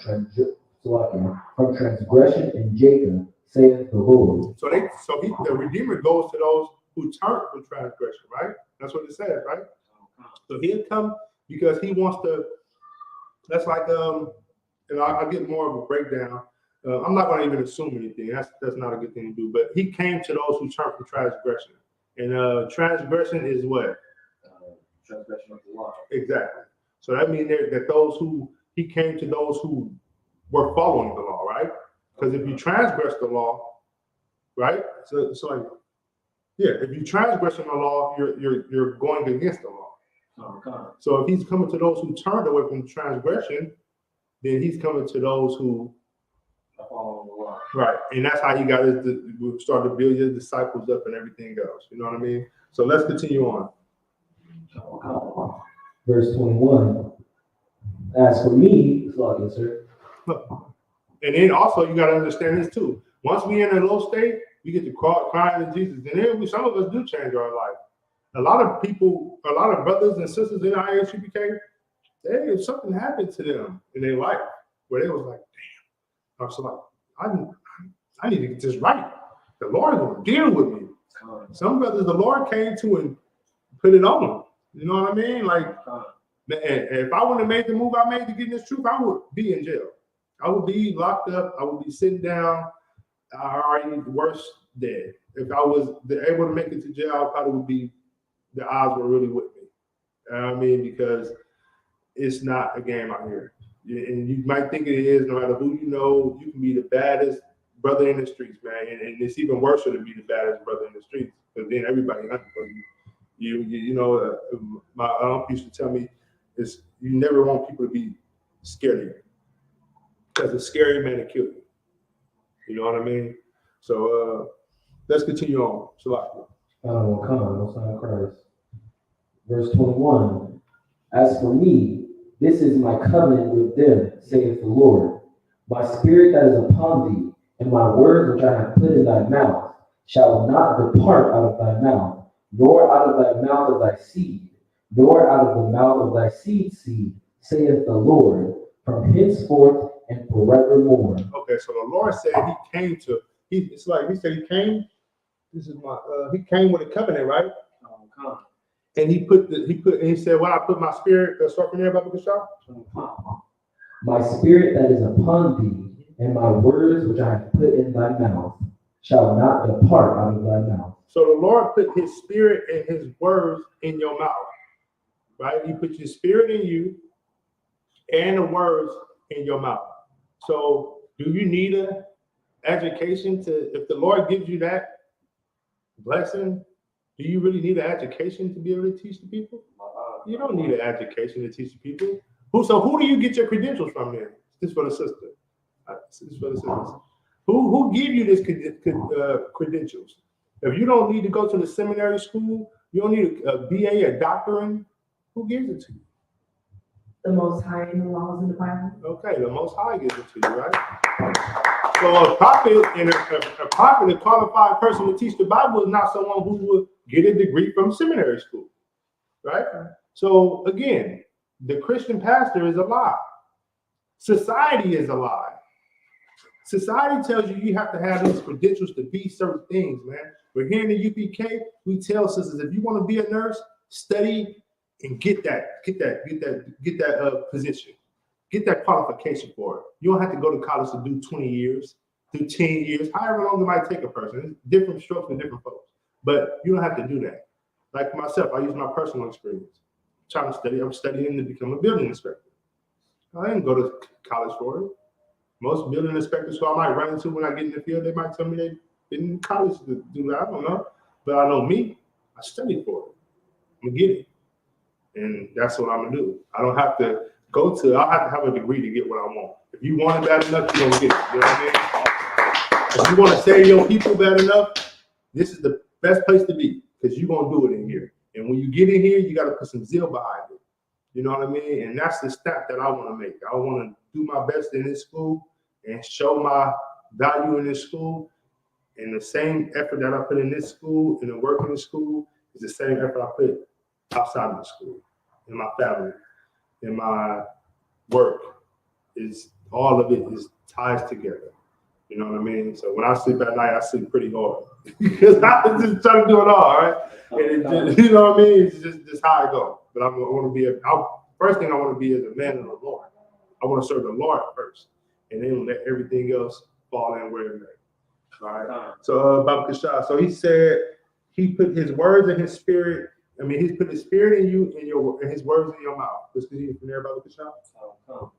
transgression in Jacob, saith the Lord. So the Redeemer goes to those who turn from transgression, right? That's what it says, right? So he'll come because he wants to. That's like and I'll get more of a breakdown. I'm not going to even assume anything. That's not a good thing to do. But he came to those who turn from transgression, and transgression is what? Transgression of the law. Exactly. So that means that he came to those who were following the law, right? Because if you transgress the law, right? So like, yeah, if you transgress the law, you're going against the law. So if he's coming to those who turned away from transgression, then he's coming to those who Following the law. right, and that's how he got start to build his disciples up and everything else. You know what I mean? So let's continue on. Verse 21. As for me, sir. And then also you got to understand this too. Once we in a low state, we get to crying to Jesus, and then some of us do change our life. A lot of people, a lot of brothers and sisters in ISUPK, something happened to them in their life where they was like, damn. I was like, I need to get this right. The Lord is going to deal with me. Some brothers, the Lord came to and put it on them. You know what I mean? Like, if I wouldn't have made the move I made to get this truth, I would be in jail. I would be locked up. I would be sitting down. Already worse dead. If I was able to make it to jail, I probably would be. The odds were really with me. You know what I mean? Because it's not a game out here. And you might think it is, no matter who you know, you can be the baddest brother in the streets, man. And it's even worse to be the baddest brother in the streets, because then everybody hunting for you. You know, my uncle used to tell me, you never want people to be scared of you, because a scary man to kill you. You know what I mean? So let's continue on. Salaki. Come, Son of Christ. Verse 21. As for me, this is my covenant with them, saith the Lord. My spirit that is upon thee, and my words which I have put in thy mouth, shall not depart out of thy mouth, nor out of thy mouth of thy seed, nor out of the mouth of thy seed, saith the Lord, from henceforth and forevermore. Okay, so the Lord said he came to, it's like he said he came, he came with a covenant, right? And he said, when I put my spirit, start from there, Baba Kashaf. My spirit that is upon thee, and my words which I have put in thy mouth, shall not depart out of thy mouth. So the Lord put his spirit and his words in your mouth, right? He put your spirit in you and the words in your mouth. So do you need an education if the Lord gives you that blessing, do you really need an education to be able to teach the people? You don't need an education to teach the people. Who do you get your credentials from then? This for the sister. This for the sisters. Who give you this credentials? If you don't need to go to the seminary school, you don't need a BA, a doctorate, who gives it to you? The Most High in the laws in the Bible. Okay, the Most High gives it to you, right? So a prophet, a qualified person to teach the Bible, is not someone who would get a degree from seminary school, right? So again, the Christian pastor is a lie. Society is a lie. Society tells you have to have these credentials to be certain things, man. But here in the UPK, we tell sisters, if you want to be a nurse, study and get that position. Get that qualification for it. You don't have to go to college to do 20 years, do 10 years, however long it might take a person. It's different strokes for different folks. But you don't have to do that. Like myself, I use my personal experience. I'm studying to become a building inspector. I didn't go to college for it. Most building inspectors who I might run into when I get in the field, they might tell me in college to do that. I don't know. But I know me, I studied for it. I'm going to get it. And that's what I'm going to do. I don't have to I have to have a degree to get what I want. If you want it bad enough, you're going to get it. You know what I mean? If you want to save your people bad enough, this is the best place to be because you're going to do it in here. And when you get in here, you got to put some zeal behind it. You know what I mean? And that's the step that I want to make. I want to do my best in this school and show my value in this school. And the same effort that I put in this school and the work in the school is the same effort I put outside of the school, in my family, in my work. Is all of it is ties together. You know what I mean? So when I sleep at night, I sleep pretty hard because I just try to do it all, right? And it just, you know what I mean? It's just how I go. But I want to be first thing I want to be is a man of the Lord. I want to serve the Lord first, and then let everything else fall in where it may. All right. So Baba Kashah, so he said he put his words in his spirit. I mean, he's put his spirit in you and his words in your mouth. Let's continue from there, Baba Kashah.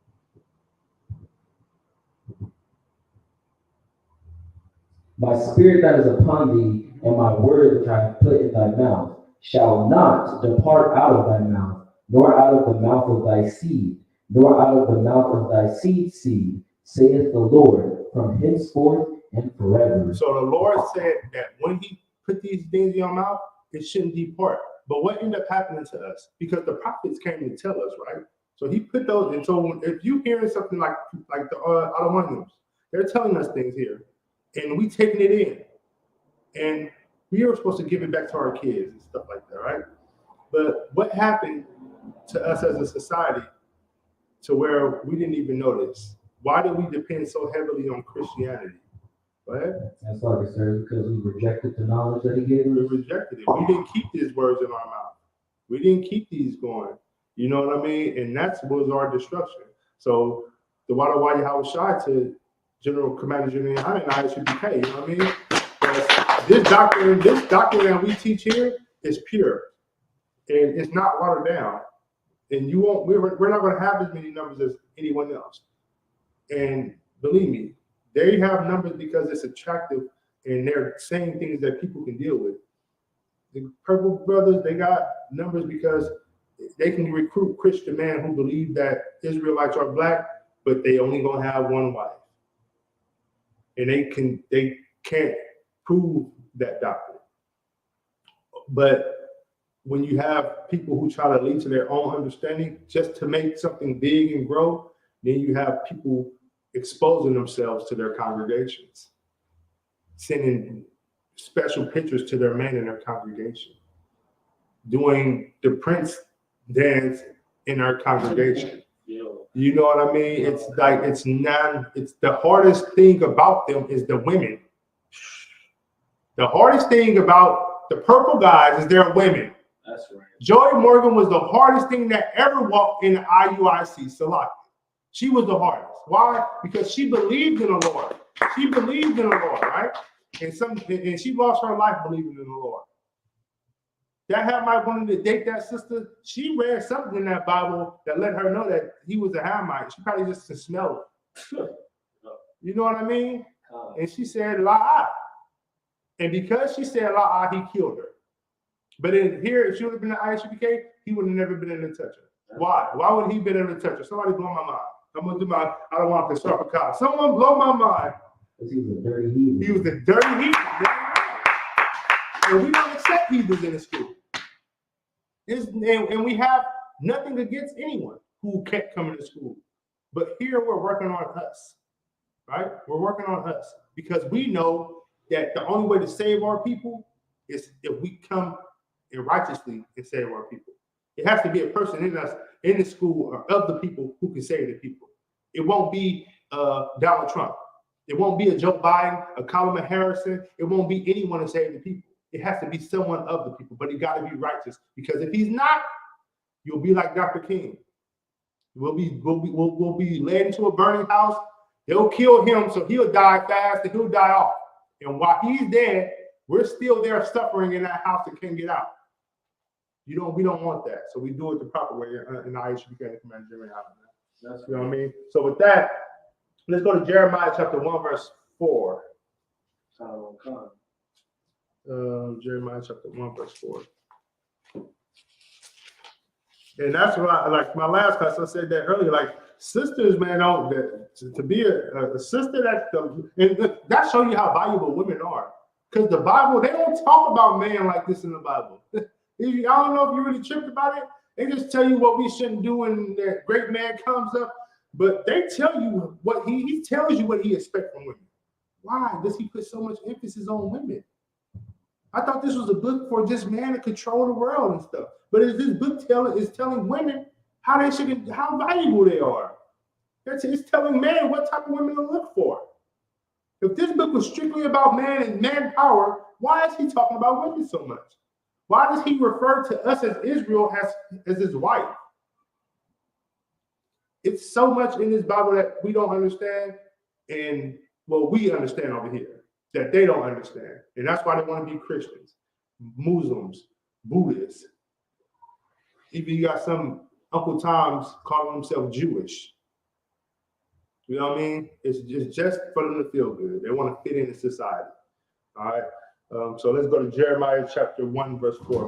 My spirit that is upon thee, and my word which I have put in thy mouth, shall not depart out of thy mouth, nor out of the mouth of thy seed, nor out of the mouth of thy seed's seed, saith the Lord, from henceforth and forever. So the Lord said that when he put these things in your mouth, it shouldn't depart. But what ended up happening to us? Because the prophets came to tell us, right? So he put those, and so if you hearing something like the Alawanians, they're telling us things here, and we taking it in, and we are supposed to give it back to our kids and stuff like that, right? But what happened to us as a society to where we didn't even know this? Why did we depend so heavily on Christianity? Right? That's like I said, because we rejected the knowledge that he gave We us. rejected it. We didn't keep these words in our mouth. We didn't keep these going. You know what I mean? And that was our destruction. So the Wada Wadi Howard Shai to General Commander General and ISUPK, you know what I mean? But this doctrine that we teach here is pure. And it's not watered down. And we're not going to have as many numbers as anyone else. And believe me, they have numbers because it's attractive and they're saying things that people can deal with. The Purple Brothers, they got numbers because they can recruit Christian men who believe that Israelites are black, but they only gonna have one wife. And they can't prove that doctrine. But when you have people who try to lead to their own understanding just to make something big and grow, then you have people exposing themselves to their congregations, sending special pictures to their men in their congregation, doing the Prince dance in our congregation. You know what I mean? It's like it's the hardest thing about them is the women. The hardest thing about the purple guys is their women. That's right. Joy Morgan was the hardest thing that ever walked in the IUIC Salaki. She was the hardest. Why? Because she believed in the Lord. She believed in the Lord, right? And she lost her life believing in the Lord. That Hamite wanted to date that sister. She read something in that Bible that let her know that he was a Hamite. She probably just could smell it. You know what I mean? And she said La'ah. And because she said La'ah, he killed her. But in here, if she would have been an ISUPK, he would have never been able to touch her. Why? Why would he been able to touch her? Somebody blow my mind. I'm gonna do I don't want to start a cop. Someone blow my mind. He was a dirty heathen. He was a dirty heathen. And we don't accept heathens in the school. And we have nothing against anyone who kept coming to school. But here we're working on us, right? We're working on us because we know that the only way to save our people is if we come and righteously and save our people. It has to be a person in us, in the school, or of the people who can save the people. It won't be Donald Trump. It won't be a Joe Biden, a Kamala Harrison. It won't be anyone to save the people. It has to be someone of the people, but he got to be righteous. Because if he's not, you'll be like Dr. King. We'll be led into a burning house. They'll kill him, so he'll die fast and he'll die off. And while he's dead, we're still there suffering in that house that can't get out. We don't want that. So we do it the proper way in ISUPK Commander General. That's what I mean. So with that, let's go to Jeremiah chapter 1, verse 4. Jeremiah chapter 1, verse 4. And that's why, like my last class, I said that earlier. Like sisters, man, to be a sister, and that shows you how valuable women are. Because the Bible, they don't talk about men like this in the Bible. I don't know if you really tripped about it. They just tell you what we shouldn't do when that great man comes up. But they tell you what he tells you what he expects from women. Why does he put so much emphasis on women? I thought this was a book for just man to control the world and stuff. But this book is telling women how valuable they are. It's telling men what type of women to look for. If this book was strictly about man and manpower, why is he talking about women so much? Why does he refer to us as Israel as his wife? It's so much in this Bible that we don't understand, and well, we understand over here that they don't understand. And that's why they want to be Christians, Muslims, Buddhists. Even you got some Uncle Toms calling themselves Jewish. You know what I mean? It's just for them to feel good. They want to fit into society. All right. So let's go to Jeremiah chapter 1, verse 4.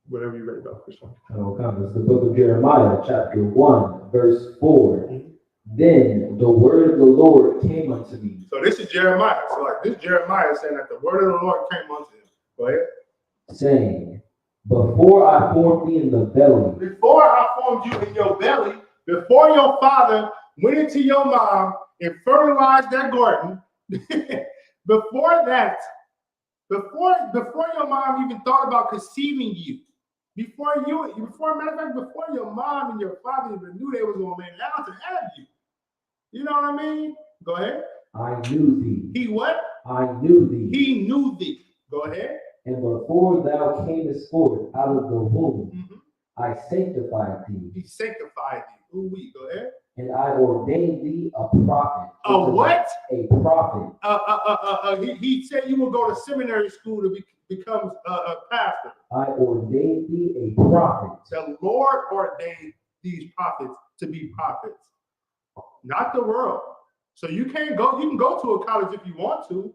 Whatever you read about, Christian. It's the book of Jeremiah, chapter 1, verse 4. Mm-hmm. Then the word of the Lord came unto me. So this is Jeremiah. So like this Jeremiah is saying that the word of the Lord came unto him. Go ahead. Saying, before I formed thee in the belly. Before I formed you in your belly, before your father went into your mom and fertilized that garden, before that, before your mom even thought about conceiving you, before your mom and your father even knew they was going to lay down to have you. You know what I mean? Go ahead. I knew thee. He what? I knew thee. He knew thee. Go ahead. And before thou camest forth out of the womb, I sanctified thee. He sanctified thee. Ooh, go ahead. And I ordained thee a prophet. A what? A prophet. He said you will go to seminary school to become a pastor. I ordained thee a prophet. The Lord ordained these prophets to be prophets, not the world. So you can go to a college if you want to,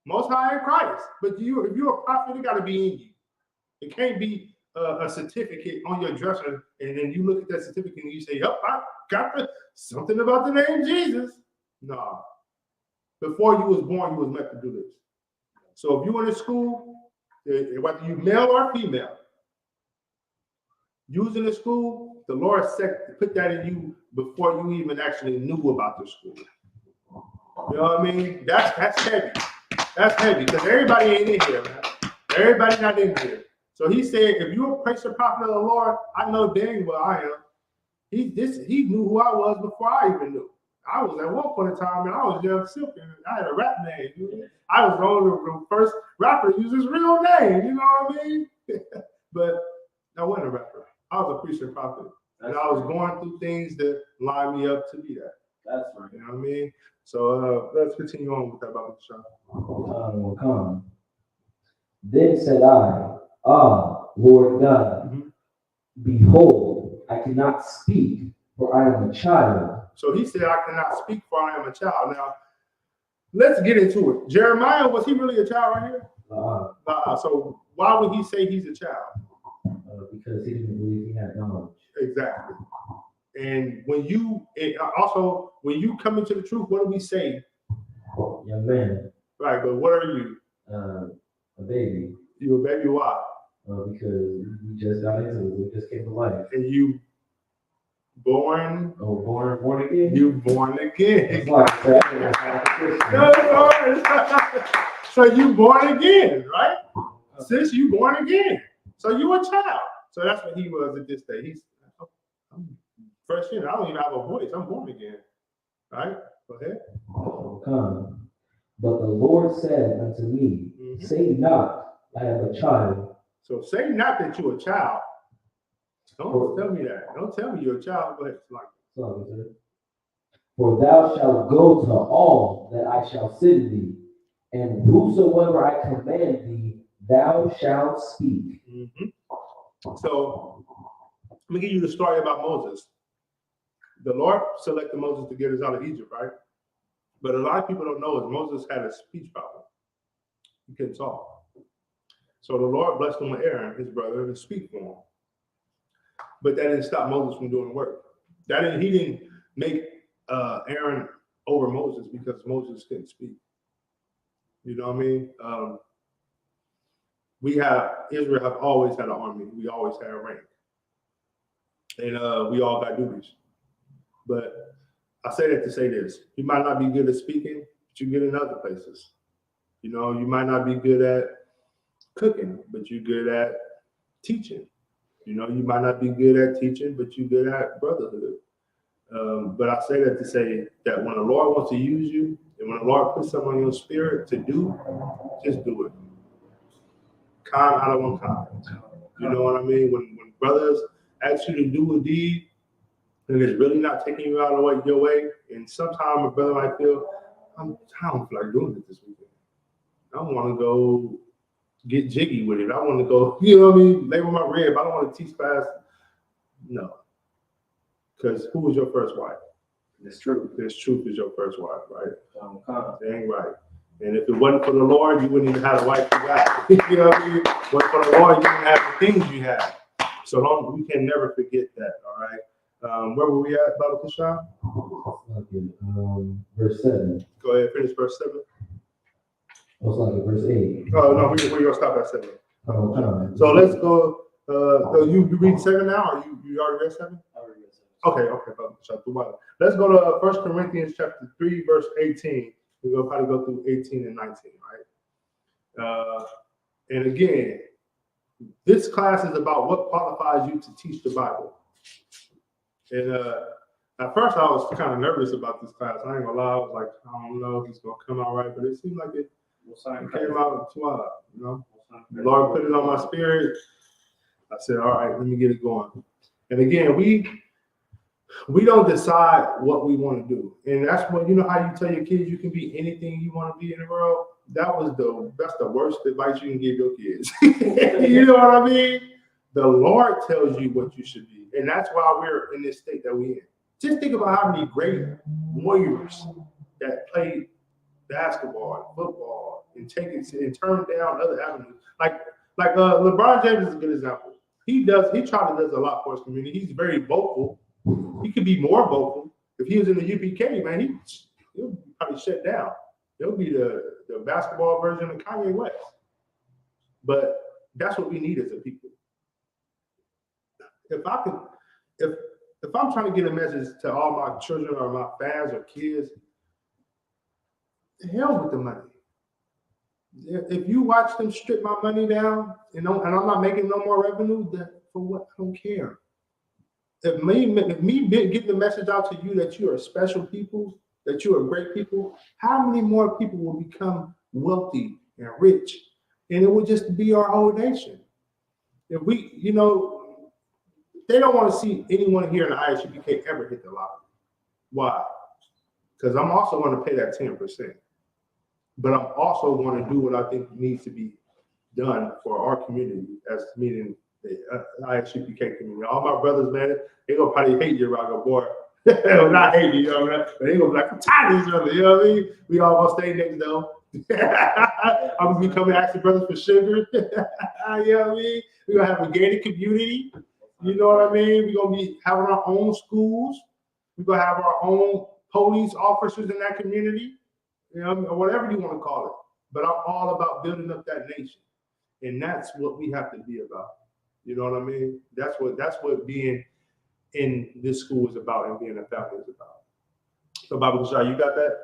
Most High in Christ. But if you're a prophet, it got to be in you. It can't be a certificate on your dresser, and then you look at that certificate and you say, "Yep, I got something about the name Jesus." No. Before you was born, you was meant to do this. So if you went to school, whether you male or female, you was in the school, the Lord put that in you before you even actually knew about the school. You know what I mean? That's heavy. That's heavy because everybody ain't in here, man. Everybody not in here. So he said, if you're a priest or prophet of the Lord, I know dang well I am. He knew who I was before I even knew. I was at one point in time, and I was Young Silk, and I had a rap name. I was the first rapper to use his real name. You know what I mean? But I wasn't a rapper. I was a priest and prophet, and I was going through things that lined me up to be that. That's right. You know what I mean? So let's continue on with that Bible show. Time will come. Then said I, Lord God, behold, I cannot speak, for I am a child. So he said, I cannot speak, for I am a child. Now, let's get into it. Jeremiah, was he really a child right here? So why would he say he's a child? Because he didn't believe he had knowledge. Exactly. And when you come into the truth, what do we say? Young man. Right, but what are you? A baby. You a baby? Why? Because you just got into it. You just came to life. And you born? Oh, born again? You born again. It's like So you born again, right? Since you born again. So you a child. So that's what he was at this day. I'm first year. I don't even have a voice. I'm born again. Right? Go ahead. Come. But the Lord said unto me, say not, I am a child. So say not that you're a child. Don't tell me that. Don't tell me you're a child, but it's like. For thou shalt go to all that I shall send thee, and whosoever I command thee, thou shalt speak. So me give you the story about Moses. The Lord selected Moses to get us out of Egypt, right? But a lot of people don't know is Moses had a speech problem. He couldn't talk. So the Lord blessed him with Aaron, his brother, to speak for him. But that didn't stop Moses from doing the work. He didn't make Aaron over Moses because Moses couldn't speak. You know what I mean? Israel have always had an army. We always had a rank. And we all got duties. But I say that to say this. You might not be good at speaking, but you're good in other places. You know, you might not be good at cooking, but you're good at teaching. You know, you might not be good at teaching, but you're good at brotherhood. But I say that to say that when the Lord wants to use you, and when the Lord puts something on your spirit to do, just do it. Kind out of one kind. You know what I mean? When brothers ask you to do a deed, and it's really not taking you out of your way, and sometimes a brother might feel, I don't feel like doing it this weekend. I don't want to go get jiggy with it. I want to go, you know what I mean, lay with my rib. I don't want to teach class. No. Because who was your first wife? It's true. This truth is your first wife, right? Dang right. And if it wasn't for the Lord, you wouldn't even have the wife you got. You know what I mean? But for the Lord, you wouldn't have the things you have. So we can never forget that, all right? Where were we at, Bible Kishan? Verse 7. Go ahead, finish verse 7. Most likely verse 8. Oh, no, we're going to stop at 7. Okay. So let's go. So you read 7 now, or you already read 7? I already read 7. Okay. Let's go to 1 Corinthians chapter 3, verse 18. We're going to probably go through 18 and 19, right? And again, this class is about what qualifies you to teach the Bible. And at first, I was kind of nervous about this class. I ain't gonna lie. I was like, I don't know if it's gonna come out right, but it seemed like it came out too. You know, the Lord put it on my spirit. I said, all right, let me get it going. And again, we don't decide what we want to do, and that's what, you know, how you tell your kids you can be anything you want to be in the world. That's the worst advice you can give your kids. You know what I mean? The Lord tells you what you should be, and that's why we're in this state that we're in. Just think about how many great warriors that played basketball and football and turned down other avenues. Like LeBron James is a good example. He does a lot for his community. He's very vocal. He could be more vocal. If he was in the UPK, man, he'll probably shut down. He'll be the basketball version of Kanye West. But that's what we need as a people. If I'm trying to get a message to all my children or my fans or kids, the hell with the money. If you watch them strip my money down, and I'm not making no more revenue, then for what? I don't care. If me getting the message out to you that you are special people, that you are great people, how many more people will become wealthy and rich? And it will just be our whole nation. If we, you know, they don't want to see anyone here in the ISUPK ever hit the lottery. Why? Because I'm also going to pay that 10%. But I'm also going to do what I think needs to be done for our community, as meaning the ISUPK community. All my brothers, man, they going to probably hate you, Roger, boy. Well, not hate you, you know what I mean? But they going to be like, I'm tired of each other, you know what I mean? We all going to stay next though. I'm going to be coming asking brothers for sugar. You know what I mean? We're going to have a gated community. You know what I mean? We're going to be having our own schools. We're going to have our own police officers in that community, you know, or whatever you want to call it. But I'm all about building up that nation. And that's what we have to be about. You know what I mean? That's what being in this school is about and being a family is about. So, Bible Shah, you got that?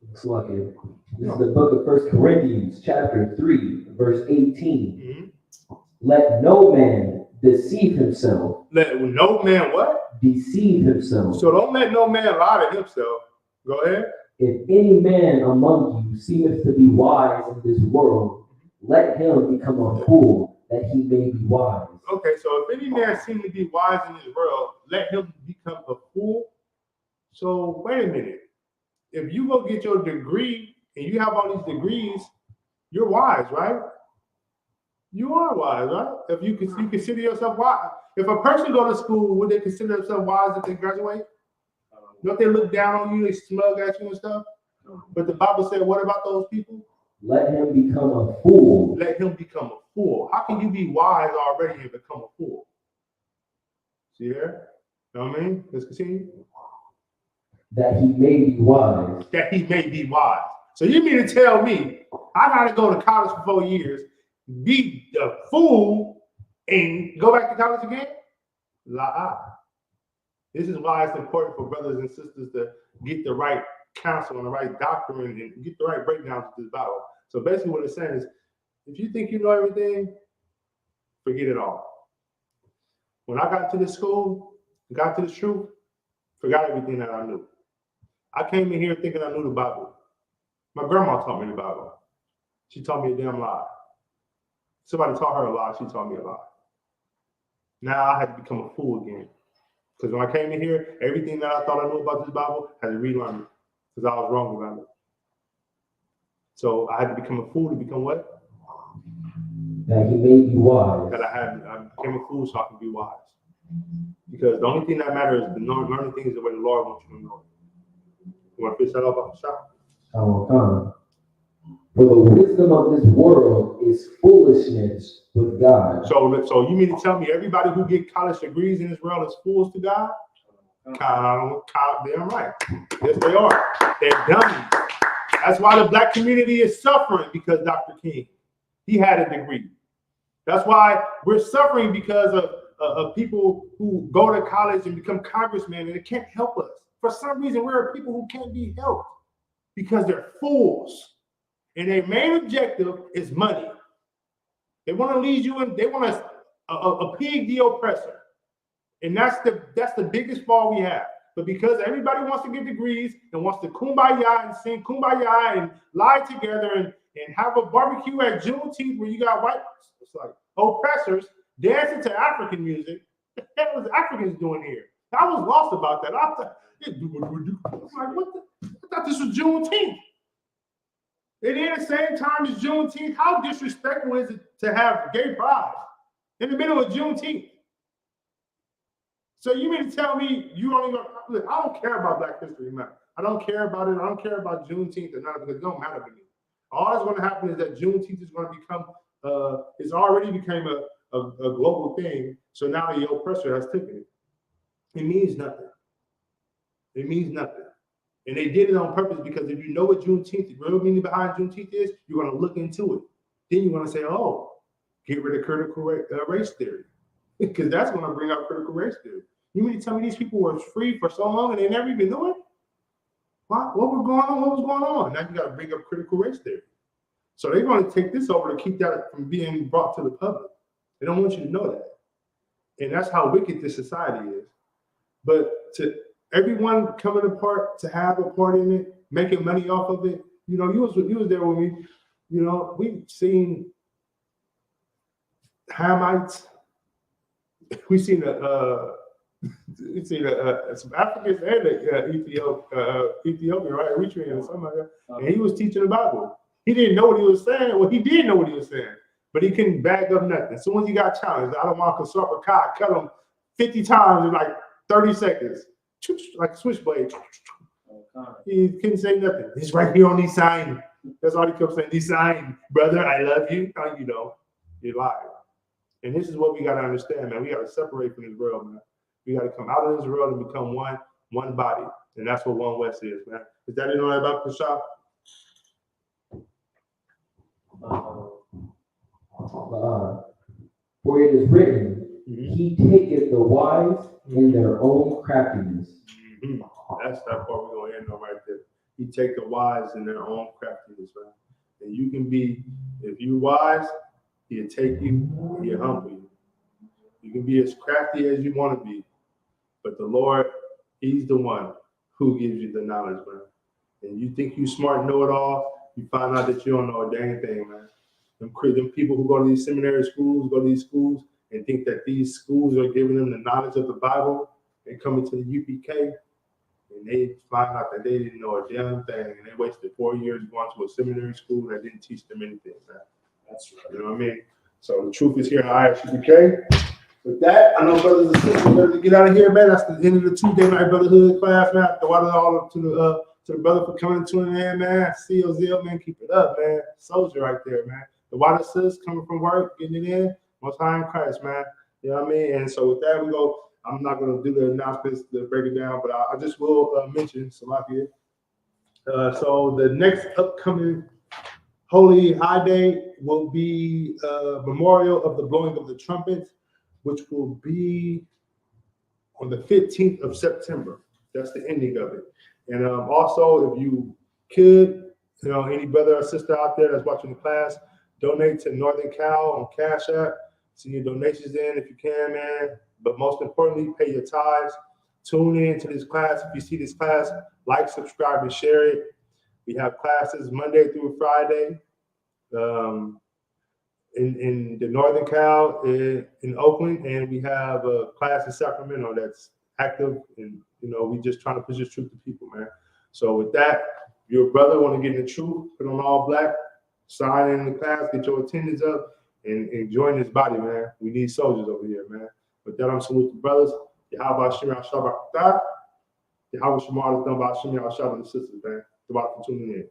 Looks like it. This is the book of 1 Corinthians, chapter 3, verse 18. Mm-hmm. Let no man deceive himself. Let no man what? Deceive himself. So don't let no man lie to himself. Go ahead. If any man among you seemeth to be wise in this world, let him become a fool, that he may be wise. Okay, so if any man seem to be wise in this world, let him become a fool. So wait a minute. If you go get your degree and you have all these degrees, You're wise, right? You are wise, right? If you consider yourself wise. If a person go to school, would they consider themselves wise if they graduate? Don't they look down on you, they smug at you and stuff? But the Bible said, what about those people? Let him become a fool. Let him become a fool. How can you be wise already and become a fool? See there? You know what I mean? Let's continue. That he may be wise. That he may be wise. So you mean to tell me I gotta go to college for 4 years, be a fool, and go back to college again? La. This is why it's important for brothers and sisters to get the right counsel and the right doctrine and get the right breakdowns of this Bible. So basically what it's saying is, if you think you know everything, forget it all. When I got to this school, got to the truth, forgot everything that I knew. I came in here thinking I knew the Bible. My grandma taught me the Bible. She taught me a damn lie. Somebody taught her a lie, she taught me a lie. Now I had to become a fool again. Because when I came in here, everything that I thought I knew about this Bible, I had to relearn it. Because I was wrong about it. So I had to become a fool to become what? That he may be wise. I became a fool so I can be wise. Because the only thing that matters is learning things the way the Lord wants you to know. You want to finish that off on the shop? For the wisdom of this world is foolishness with God. So you mean to tell me everybody who get college degrees in this world is fools to God? Damn right. Yes, they are. They're dummies. That's why the black community is suffering, because Dr. King, he had a degree. That's why we're suffering, because of people who go to college and become congressmen and it can't help us. For some reason, we're people who can't be helped because they're fools. And their main objective is money. They want to lead you in, they want a pig the oppressor. And that's the biggest flaw we have. But because everybody wants to get degrees and wants to kumbaya and sing kumbaya and lie together and have a barbecue at Juneteenth where you got white, it's like oppressors dancing to African music. What the hell was Africans doing here? I was lost about that. I was like, what the? I thought this was Juneteenth. And then at the same time as Juneteenth, how disrespectful is it to have gay pride in the middle of Juneteenth? So you mean to tell me you don't even look? I don't care about Black History Month. I don't care about it. I don't care about Juneteenth or none of it, because it don't matter to me. All that's going to happen is that Juneteenth is going to become. It's already became a global thing. So now the oppressor has taken it. It means nothing. It means nothing. And they did it on purpose, because if you know what Juneteenth, the real meaning behind Juneteenth is, you're going to look into it. Then you're going to say, oh, get rid of critical race theory. Because that's going to bring up critical race theory. You mean to tell me these people were free for so long and they never even knew it? What was going on? What was going on? Now you got to bring up critical race theory. So they're going to take this over to keep that from being brought to the public. They don't want you to know that. And that's how wicked this society is. But to everyone coming apart to have a part in it, making money off of it, you know, you was there with me. You know, we've seen Hamites. We've seen some Africans and Ethiopian, right? Eritrean or something like that. And he was teaching the Bible. He didn't know what he was saying. Well, he did know what he was saying, but he couldn't bag up nothing. As soon as he got challenged, I don't want to consult a car, cut him 50 times in like 30 seconds, like a switchblade. He couldn't say nothing. He's right here on these signs. That's all he kept saying. These signs, brother, I love you. You know, you lied. And this is what we got to understand, man. We got to separate from this world, man. We got to come out of this world and become one body. And that's what One West is, man. Is that it all about the shop? For it is written, he taketh the wise in their own craftiness. Mm-hmm. That's that part we're going to end on right there. He take the wise in their own craftiness, right? And you can be, if you're wise, he'll take you, he'll humble you. You can be as crafty as you want to be, but the Lord, he's the one who gives you the knowledge, man. And you think you smart and know it all, you find out that you don't know a dang thing, man. Them people who go to these seminary schools, go to these schools and think that these schools are giving them the knowledge of the Bible and coming to the UPK, and they find out that they didn't know a damn thing, and they wasted 4 years going to a seminary school that didn't teach them anything, man. That's right. You know what I mean? So the truth is here in ISUPK. With that, I know brothers and sisters ready to get out of here, man. That's the end of the Tuesday night brotherhood class, man. Throw out all up to the brother for coming to an end, man. See your zeal, man. Keep it up, man. Soldier right there, man. The water sis coming from work, getting it in. Most high in Christ, man. You know what I mean? And so with that, we go. I'm not gonna do the announcements to break it down, but I just will mention Salakia. So the next upcoming Holy High Day will be memorial of the blowing of the trumpets, which will be on the 15th of September. That's the ending of it. And also, if you could, any brother or sister out there that's watching the class, donate to Northern Cal on Cash App. Send your donations in if you can, man. But most importantly, pay your tithes. Tune in to this class. If you see this class, like, subscribe, and share it. We have classes Monday through Friday. In the Northern Cal in Oakland, and we have a class in Sacramento that's active, and we just trying to push this truth to people, man. So with that, your brother want to get in the truth, put on all black, sign in the class, get your attendance up, and join this body, man. We need soldiers over here, man. With that, I'm salute the brothers. Yahweh Shem Yahweh Shabbat. Yahweh Shemar is done by Shem Yahweh Shabbat and the sisters, man. About for tuning in.